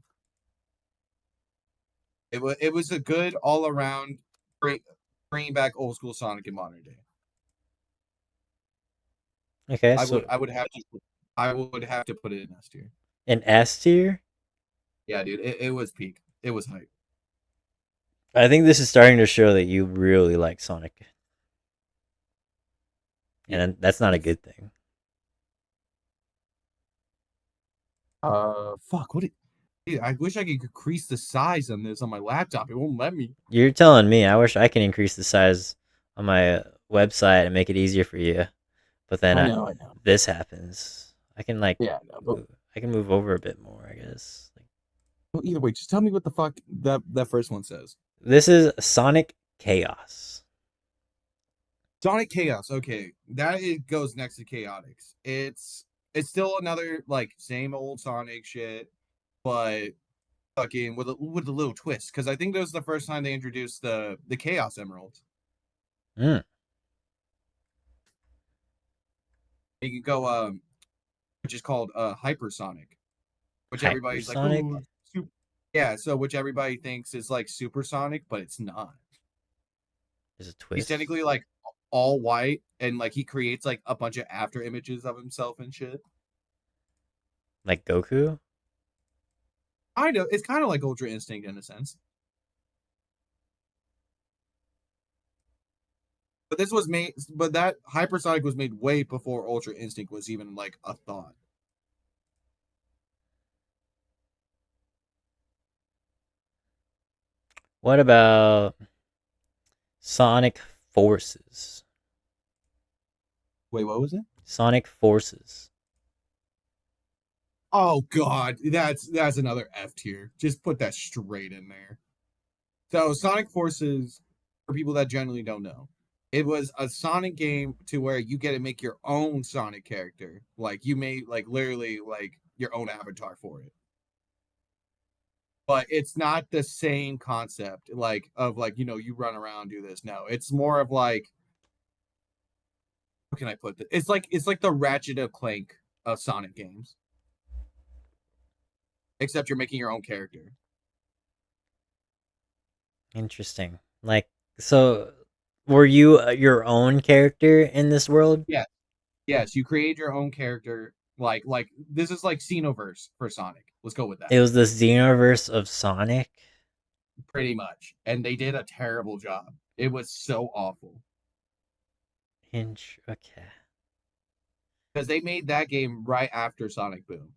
It was a good all around bringing back old school Sonic in modern day. Okay, I so would have to put it in S tier. an S tier. Yeah, dude, it was peak. It was hype. I think this is starting to show that you really like Sonic, and that's not a good thing. Fuck. Dude, I wish I could increase the size on this on my laptop. It won't let me. You're telling me. I wish I can increase the size on my website and make it easier for you, but then I know. this happens. I can like Yeah, I know. But I can move over a bit more, I guess. well, either way, just tell me what the fuck that first one says. This is Sonic Chaos. Sonic Chaos. Okay, that goes next to Chaotix. It's still another like same old Sonic shit, but fucking with a little twist. Because I think that was the first time they introduced the Chaos Emeralds. Mm. You can go which is called Hypersonic, which everybody's like, Hypersonic? ooh, yeah. So which everybody thinks is like supersonic, but it's not. There's a He's twist. technically like all white, and like he creates like a bunch of after images of himself and shit. Like Goku? I know it's kind of like Ultra Instinct in a sense, but this was made. But that Hypersonic was made way before Ultra Instinct was even like a thought. What about Sonic Forces? Wait, what was it? Sonic Forces. Oh god, that's another F tier. Just put that straight in there. So Sonic Forces, for people that generally don't know, it was a Sonic game to where you get to make your own Sonic character. Like you made like literally like your own avatar for it. But it's not the same concept like of like, you run around do this. No, it's more of like, how can I put this? It's like the Ratchet and Clank of Sonic games. Except you're making your own character. Interesting. Like, so were you your own character in this world? Yeah. Yes, you create your own character. Like this is like Xenoverse for Sonic. Let's go with that. It was the Xenoverse of Sonic. Pretty much. And they did a terrible job. It was so awful. Okay. Because they made that game right after Sonic Boom.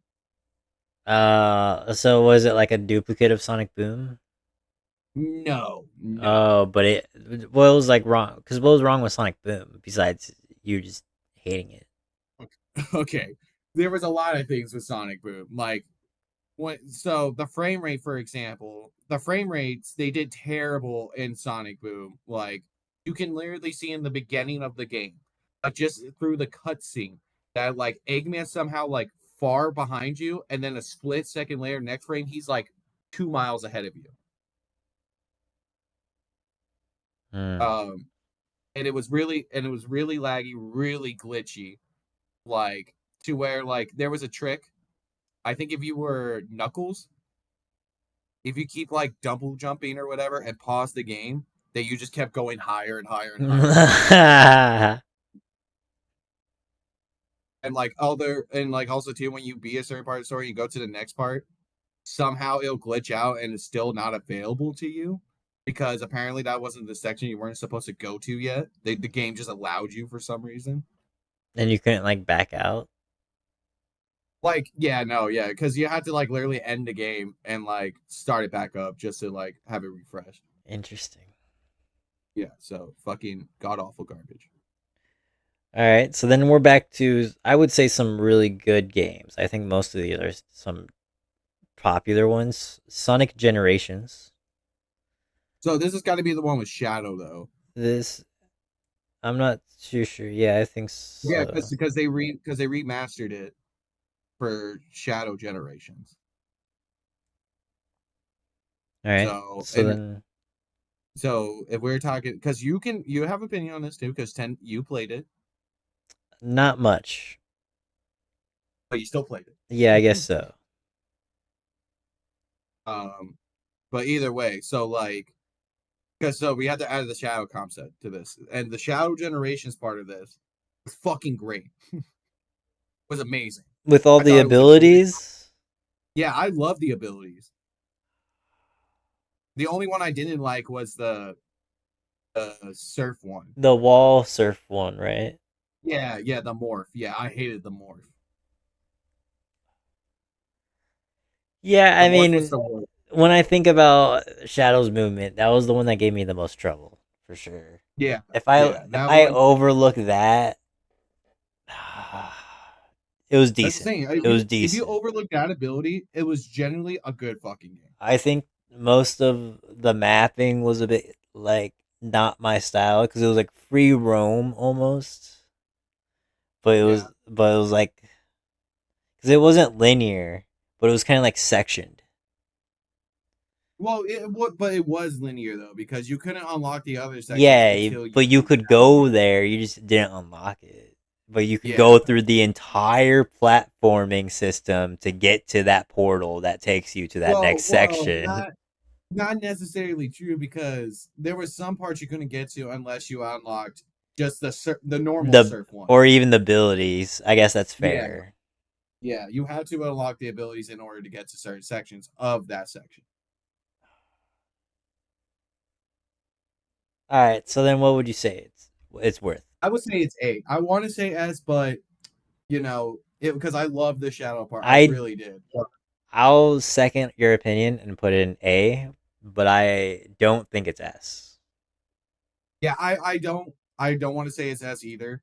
So was it like a duplicate of Sonic Boom? No. Oh, but what was like wrong? Because what was wrong with Sonic Boom besides you just hating it? Okay. There was a lot of things with Sonic Boom. Like so the frame rate, for example, the frame rates they did terrible in Sonic Boom. Like you can literally see in the beginning of the game, like just through the cutscene, that like Eggman somehow like far behind you, and then a split second later, next frame, he's like 2 miles ahead of you. Hmm. And it was really laggy, really glitchy, like to where like there was a trick. I think if you were Knuckles, if you keep like double jumping or whatever and pause the game, that you just kept going higher and higher and higher. And like also too, when you beat a certain part of the story, you go to the next part, somehow it'll glitch out and it's still not available to you because apparently that wasn't the section you weren't supposed to go to yet. The game just allowed you for some reason. And you couldn't like back out. Like, yeah, no, yeah, because you had to like literally end the game and like start it back up just to like have it refreshed. Interesting. Yeah, so fucking god awful garbage. All right, so then we're back to I would say some really good games. I think most of these are some popular ones. Sonic Generations. So this has got to be the one with Shadow though. This I'm not too sure. Yeah, I think so. Yeah, because they remastered it for Shadow Generations. All right. So So then So if we're talking, because you have opinion on this too, because you played it, Not much. but you still played it. Yeah, I guess so. But either way, so like, because so we had to add the shadow concept to this, and the shadow generations part of this was fucking great. Was amazing. With all I the thought it was a great- abilities, Yeah, I love the abilities. The only one I didn't like was the surf one. the wall surf one, right? Yeah, the morph. Yeah, I hated the morph. Yeah, The I morph mean, was the worst. when I think about Shadow's movement, that was the one that gave me the most trouble, for sure. Yeah, If I yeah, if that I one. overlook that, it was That's the decent. thing. It was If decent. you overlook that ability, it was generally a good fucking game. I think most of the mapping was a bit like not my style because it was like free roam almost, but it was like because it wasn't linear, but it was kind of like sectioned. Well, but it was linear though because you couldn't unlock the other sections Yeah, until but you could go there. You just didn't unlock it. But you could Yeah. go through the entire platforming system to get to that portal that takes you to that next section. Not necessarily true because there were some parts you couldn't get to unless you unlocked just the normal surf one. Or even the abilities. I guess that's Yeah. fair. Yeah, you had to unlock the abilities in order to get to certain sections of that section. All right, so then what would you say it's worth? I would say it's A. I want to say S, but you know, because I love the shadow part. I really did. I'll second your opinion and put it in A, but I don't think it's S. Yeah, I don't want to say it's S either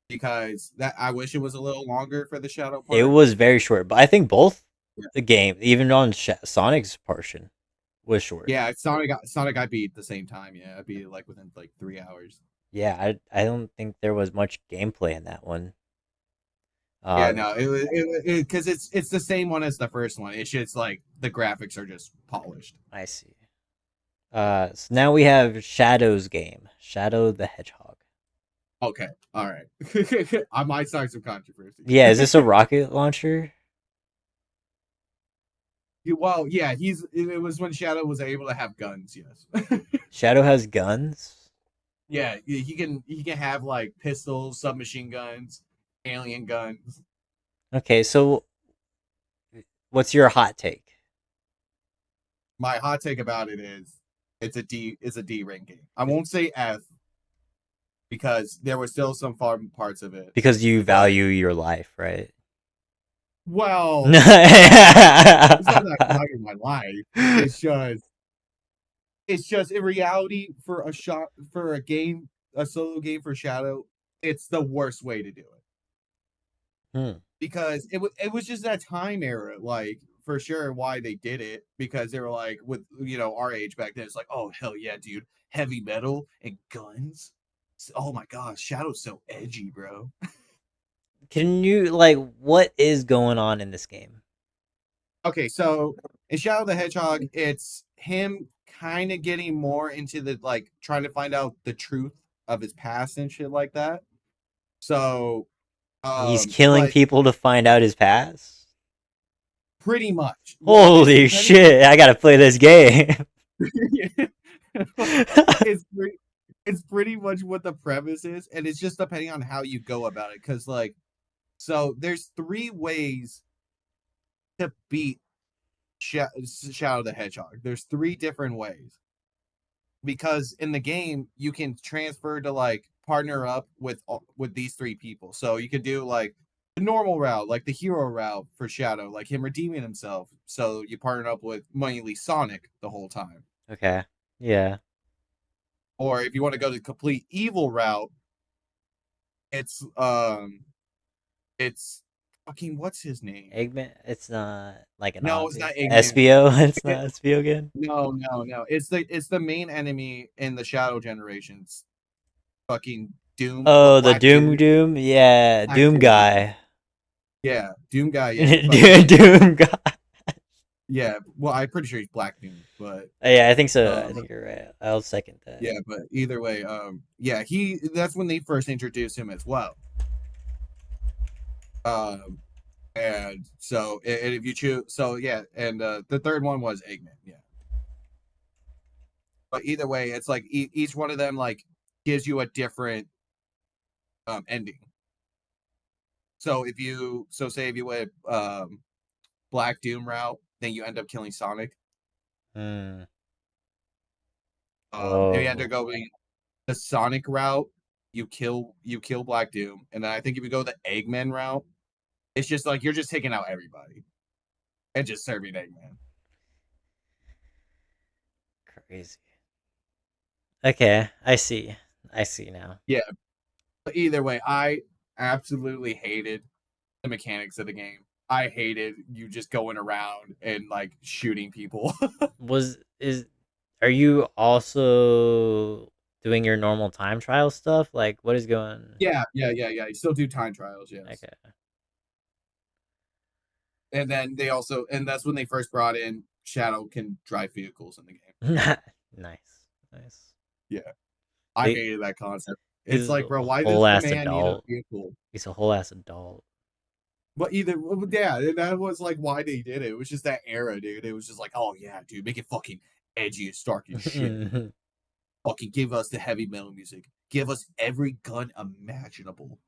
because that I wish it was a little longer for the shadow part. It was very short, but I think both Yeah. the game, even on Sonic's portion, was short. Yeah, Sonic I beat at the same time. Yeah, I beat it like within like 3 hours. Yeah, I don't think there was much gameplay in that one. Yeah, no, it was because it's the same one as the first one. It's just like the graphics are just polished. I see. So now we have Shadow's game, Shadow the Hedgehog. Okay, all right. I might start some controversy. Yeah, is this a rocket launcher? Well, yeah, it was when Shadow was able to have guns. Yes. Shadow has guns. Yeah, he can have like pistols, submachine guns, alien guns. Okay, so what's your hot take? My hot take about it is it's a D rank game. I won't say F because there were still some fun parts of it. Because you value your life, right? Well, it's not that I value my life. It's just in reality for a solo game for Shadow, it's the worst way to do it. Because it was just that time era, like for sure why they did it because they were like with our age back then. It's like, oh hell yeah, dude, heavy metal and guns. Oh my gosh, Shadow's so edgy, bro. Can you what is going on in this game? Okay, so in Shadow the Hedgehog, it's him kind of getting more into the trying to find out the truth of his past and shit like that. So he's killing people to find out his past? Pretty much. Holy shit, I gotta play this game. It's pretty much what the premise is, and it's just depending on how you go about it. Because so there's 3 ways to beat Shadow the Hedgehog. There's 3 different ways. Because in the game you can transfer to partner up with these 3 people. So you could do the normal route, like the hero route for Shadow, like him redeeming himself. So you partner up with mainly Sonic the whole time. Okay. Yeah. Or if you want to go the complete evil route, it's fucking what's his name? Eggman? It's not like an No, it's not Eggman. Espio? It's not Espio again? No. It's the main enemy in the Shadow Generations. Fucking Doom. Oh, the Doom? Yeah, Doom guy. Yeah, Doom guy. Yeah. Doom guy. Yeah, well, I'm pretty sure he's Black Doom, but Yeah, I think so. I um, think you're right. I'll second that. yeah, but either way, yeah, that's when they first introduced him as well. Um, and so and if you choose, so yeah, and the third one was Eggman, yeah. But either way, it's like each one of them like gives you a different ending. So say if you went Black Doom route, then you end up killing Sonic. Hmm. If you end Whoa. up going the Sonic route, you kill Black Doom, and then I think if you go the Eggman route, it's just like you're just taking out everybody and just serving Eggman. Crazy. Okay, I see. I see now. Yeah, but either way, I absolutely hated the mechanics of the game. I hated you just going around and like shooting people. Was is Are you also doing your normal time trial stuff? Like what is going Yeah. You still do time trials, yes. Okay. And then and that's when they first brought in Shadow can drive vehicles in the game. Nice. Nice. Yeah, I They, hated that concept. It's he's like, a bro, why does whole the ass man need a adult. vehicle? He's a whole ass adult. But yeah, that was like why they did it. It was just that era, dude. It was just like, oh yeah, dude, make it fucking edgy and stark as shit. Fucking give us the heavy metal music. Give us every gun imaginable.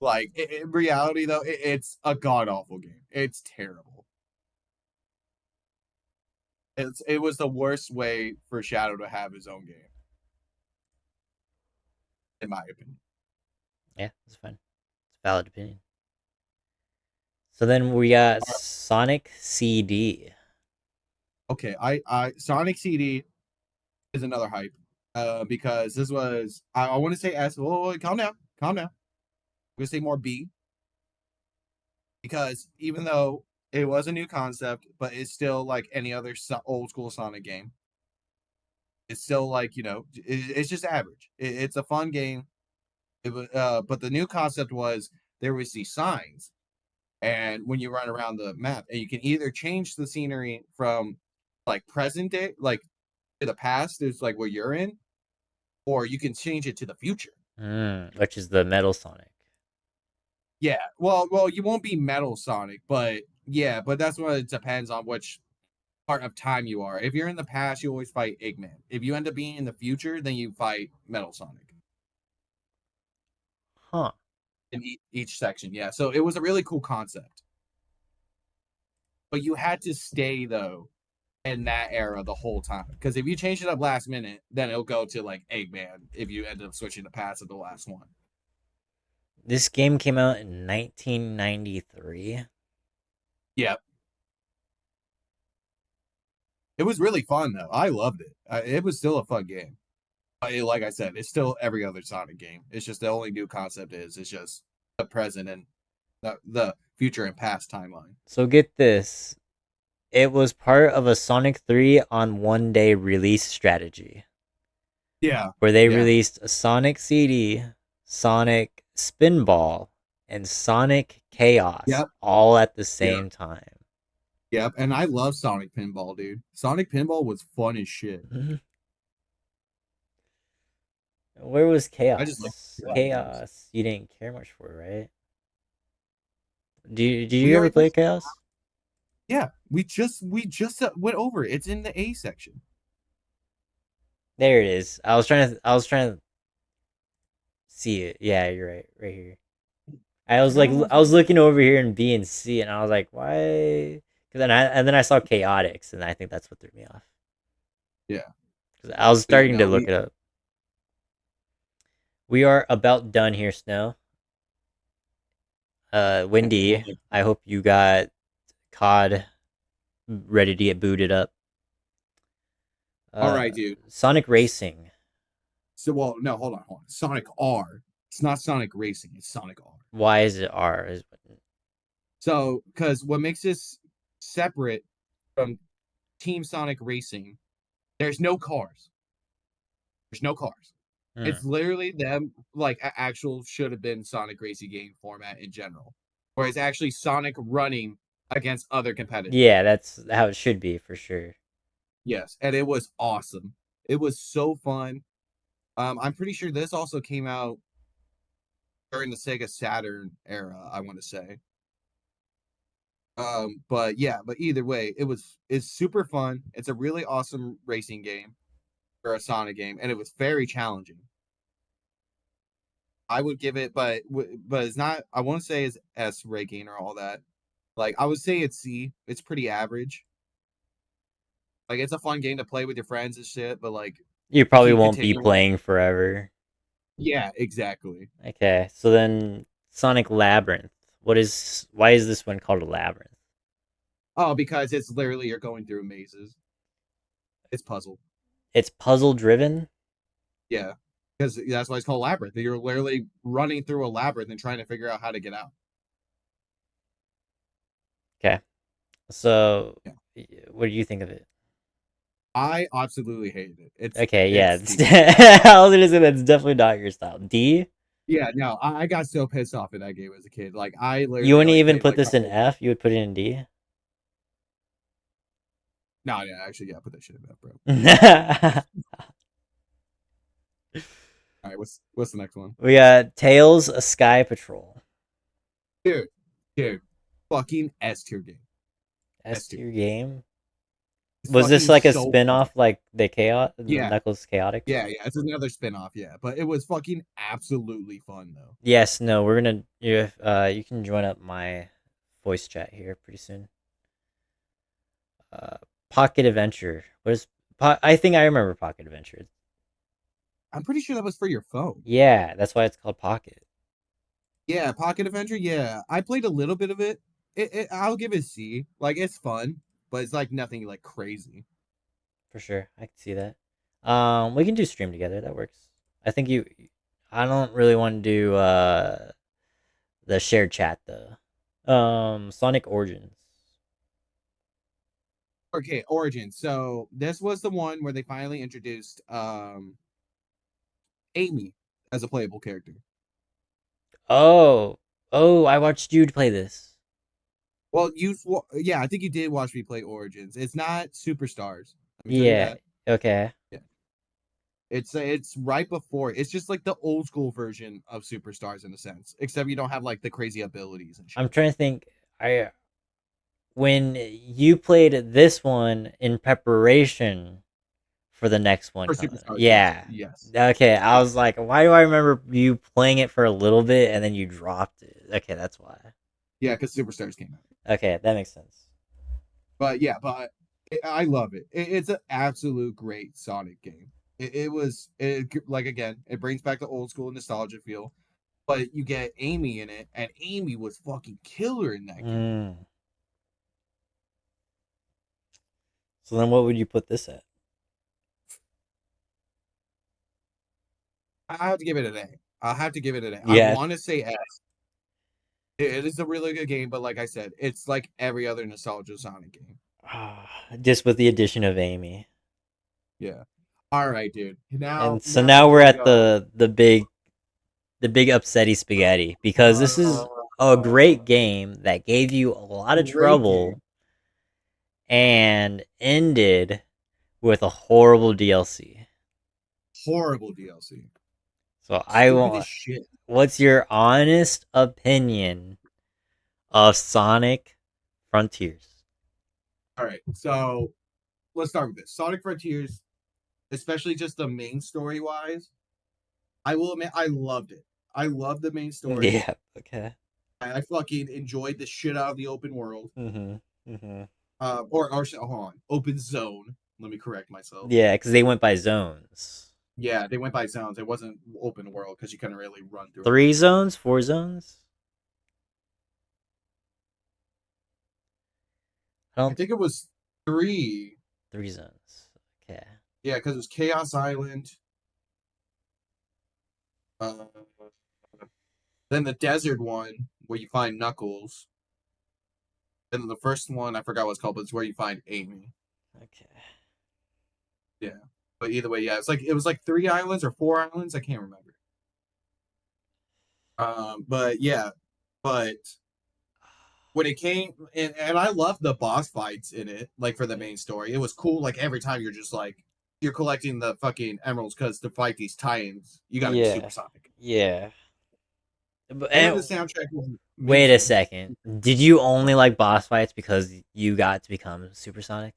Like in reality, though, it's a god awful game. It's terrible. It was the worst way for Shadow to have his own game, in my opinion. Yeah, that's fine. It's a valid opinion. So then we got Sonic CD. Okay, I Sonic CD is another hype. Because this was I want to say S. Oh, calm down, calm down. I'm gonna say more B because even though it was a new concept, but it's still like any other old school Sonic game. It's still like it's just average. It's a fun game. It was, but the new concept was there was these signs, and when you run around the map, and you can either change the scenery from like present day, like to the past, is like where you're in, or you can change it to the future. Which is the Metal Sonic. Yeah, well, you won't be Metal Sonic, but yeah, but that's what it depends on which part of time you are. If you're in the past, you always fight Eggman. If you end up being in the future, then you fight Metal Sonic Huh. in each section. Yeah, so it was a really cool concept, but you had to stay though in that era the whole time because if you change it up last minute, then it'll go to like Eggman if you end up switching the past at the last one. This game came out in 1993. Yep. It was really fun though. I loved it. It was still a fun game. Like I said, it's still every other Sonic game. It's just the only new concept is it's just the present and the future and past timeline. So get this. It was part of a Sonic 3 on one day release strategy Yeah. where they Yeah. released a Sonic CD, Sonic Spinball, and Sonic Chaos Yep. all at the same time. Yep. And I love Sonic Pinball, dude. Sonic Pinball was fun as shit. Where was Chaos? I just like Chaos. You didn't care much for, right? Did you We ever already play Chaos? Yeah, we just went over it. It's in the A section. There it is. I was trying to see it. Yeah, you're right. Right here. I was like, I was looking over here in B and C, and I was like, why? Because then I saw Chaotix, and I think that's what threw me off. Yeah. Because I was starting to look it up. We are about done here, Snow. Windy, I hope you got COD ready to get booted up. All right, dude. Sonic Racing. So, well, no, hold on. Sonic R. It's not Sonic Racing. It's Sonic R. Why is it R? So, because what makes this separate from Team Sonic Racing, there's no cars. There's no cars. It's literally them, like actual should have been Sonic Racing game format in general. where it's actually Sonic running against other competitors. Yeah, that's how it should be for sure. Yes, and it was awesome. It was so fun. I'm pretty sure this also came out during the Sega Saturn era, I want to say. But yeah, but either way, it's super fun. It's a really awesome racing game or a Sonic game, and it was very challenging. I would give it, but it's not. I won't say it's S ranking or all that. Like I would say it's C. It's pretty average. Like it's a fun game to play with your friends and shit, but like You probably keep won't be continuing. playing forever. Yeah, exactly. Okay, so then Sonic Labyrinth. Why is this one called a labyrinth? Oh, because it's literally you're going through mazes. It's puzzle. It's puzzle driven. Yeah, because that's why it's called labyrinth. You're literally running through a labyrinth and trying to figure out how to get out. Okay, so Yeah. what do you think of it? I absolutely hated it. It's Okay, yeah, it's I was gonna say that's definitely not your style. D. yeah, no, I got so pissed off in that game as a kid. Like I literally You wouldn't like, even played, put like, this in couple- F. You would put it in D. No, yeah, actually, yeah, put that shit in that, bro. All right, what's the next one? We got Tails: A Sky Patrol. Dude, fucking S tier game. S tier game. It's Was this fucking like a so spin-off fun. like the Chaos, the Yeah. Knuckles Chaotix? Yeah, it's another spin-off, yeah, but it was fucking absolutely fun though. Yes, no, we're gonna you can join up my voice chat here pretty soon. Pocket Adventure. I think I remember Pocket Adventure. I'm pretty sure that was for your phone. Yeah, that's why it's called Pocket. Yeah, Pocket Adventure. Yeah, I played a little bit of it. I'll give it C. Like it's fun, but it's like nothing like crazy. For sure. I can see that. We can do stream together. That works. I think you I don't really want to do the shared chat though. Sonic Origins. Okay, Origin. So this was the one where they finally introduced Amy as a playable character. Oh. Oh, I watched you play this. Well, yeah, I think you did watch me play Origins. It's not Superstars. Let me tell you Yeah. that. Okay. It's right before. It's just like the old school version of Superstars in a sense, except you don't have like the crazy abilities and shit. I'm trying to think. When you played this one in preparation for the next one. For Superstars, Yeah. yes. Okay, I was like, why do I remember you playing it for a little bit and then you dropped it? Okay, that's why. Yeah, because Superstars came out. Okay, that makes sense. But yeah, I love it. It's an absolute great Sonic game. Like again, it brings back the old school nostalgia feel. But you get Amy in it, and Amy was fucking killer in that game. So then, what would you put this at? I have to give it an A. I'll have to give it an A. Yeah. I want to say S. It is a really good game, but like I said, it's like every other nostalgia Sonic game. Just with the addition of Amy. Yeah. All right, dude. Now we're at the big upsetty spaghetti because this is a great game that gave you a lot of trouble and ended with a horrible DLC. Horrible DLC. So I want. What's your honest opinion of Sonic Frontiers? All right, so let's start with this. Sonic Frontiers, especially just the main story wise, I will admit I loved it. I loved the main story. Yeah. Okay. I fucking enjoyed the shit out of the open world. Or hold on, open zone. Let me correct myself. Yeah, because they went by zones. Yeah, they went by zones. It wasn't open world because you couldn't really run through. 3 zones, 4 zones. I think it was 3. 3 zones. Okay. Yeah, because it was Chaos Island. Then the desert one where you find Knuckles. And the first one I forgot what it's called, but it's where you find Amy. Okay. Yeah, but either way, yeah, it was like 3 islands or 4 islands. I can't remember. But yeah, but when it came, and I love the boss fights in it, like for the main story. It was cool. Like every time you're just like you're collecting the fucking emeralds because to fight these titans, you got to be Yeah. supersonic. Yeah. But, And the and soundtrack was wait a amazing. second. Did you only like boss fights because you got to become supersonic?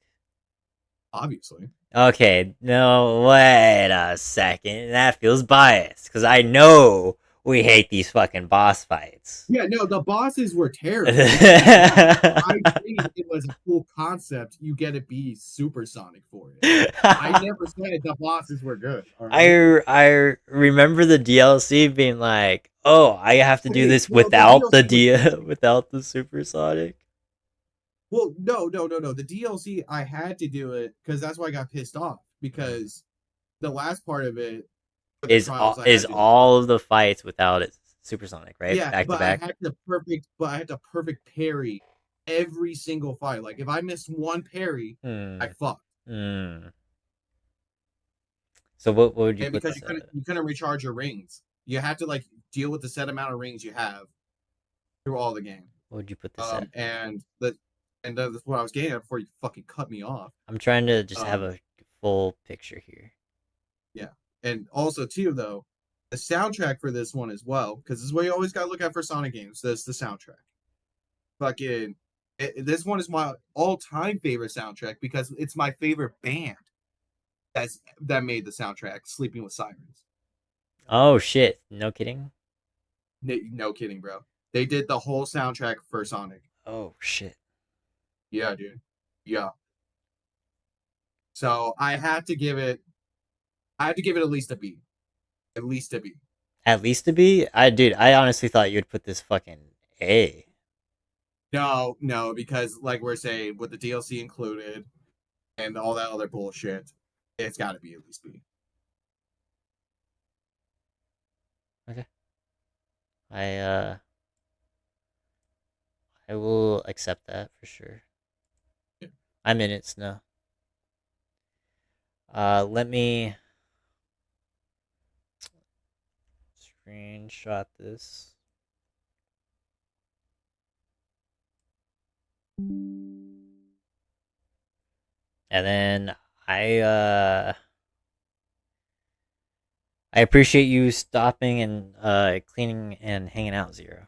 Obviously. Okay, no, wait a second. That feels biased because I know we hate these fucking boss fights. Yeah, no, the bosses were terrible. I think it was a cool concept. You get to be supersonic for it. I never said the bosses were good. All right? I remember the DLC being like, "Oh, I have to do Okay, this well, the without the DLC was without the supersonic." well, no. The DLC I had to do it because that's why I got pissed off because the last part of it for the trials I Is had to do. all of the fights without it supersonic, right? Yeah, Back to but I back. had to perfect parry every single fight. Like if I missed one parry, Hmm. I fucked. Hmm. So what would you And put because this you couldn't recharge your rings. You had to like deal with the set amount of rings you have through all the game. What would you put this at? And that's what I was getting at before you fucking cut me off. I'm trying to just have Um, a full picture here. yeah, and also too though, the soundtrack for this one as well, because this is what you always gotta look at for Sonic games. That's the soundtrack. Fucking, this one is my all-time favorite soundtrack because it's my favorite band that made the soundtrack. Sleeping with Sirens. Oh shit! No kidding. No kidding, bro. They did the whole soundtrack for Sonic. Oh shit. Yeah, dude. Yeah. So I had to give it at least a B. At least a B. At least to be, I honestly thought you'd put this fucking A. No, because like we're saying, with the DLC included and all that other bullshit, it's gotta be at least B. Okay. I will accept that for sure. Yeah. I'm in it, Snow. Let me screenshot this. And then I appreciate you stopping and cleaning and hanging out, Zero.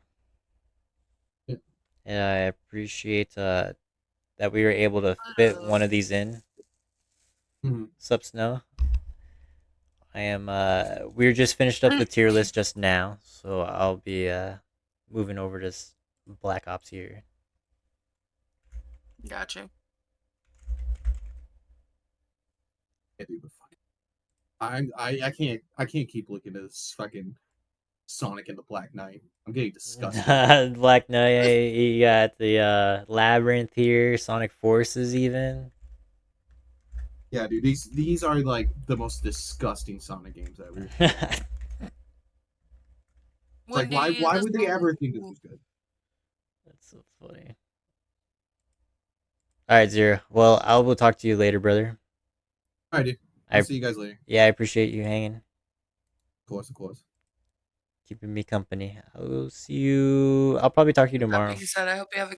Yeah. And I appreciate that we were able to fit one of these in. Mhm. Sup, Snow? I am we're just finished up the tier list just now, so I'll be moving over to Black Ops here. Gotcha. Yeah, dude, but fuck. I can't keep looking at this fucking Sonic and the Black Knight. I'm getting disgusted. Black Knight, you got the Labyrinth here, Sonic Forces even. Yeah, dude, these are like the most disgusting Sonic games ever. Like why would they ever think this was good? That's so funny. Alright, Zero. Well, I will talk to you later, brother. Alright, dude. I'll see you guys later. Yeah, I appreciate you hanging. Of course. Keeping me company. I will see you. I'll probably talk to you That tomorrow. being said, I hope you have a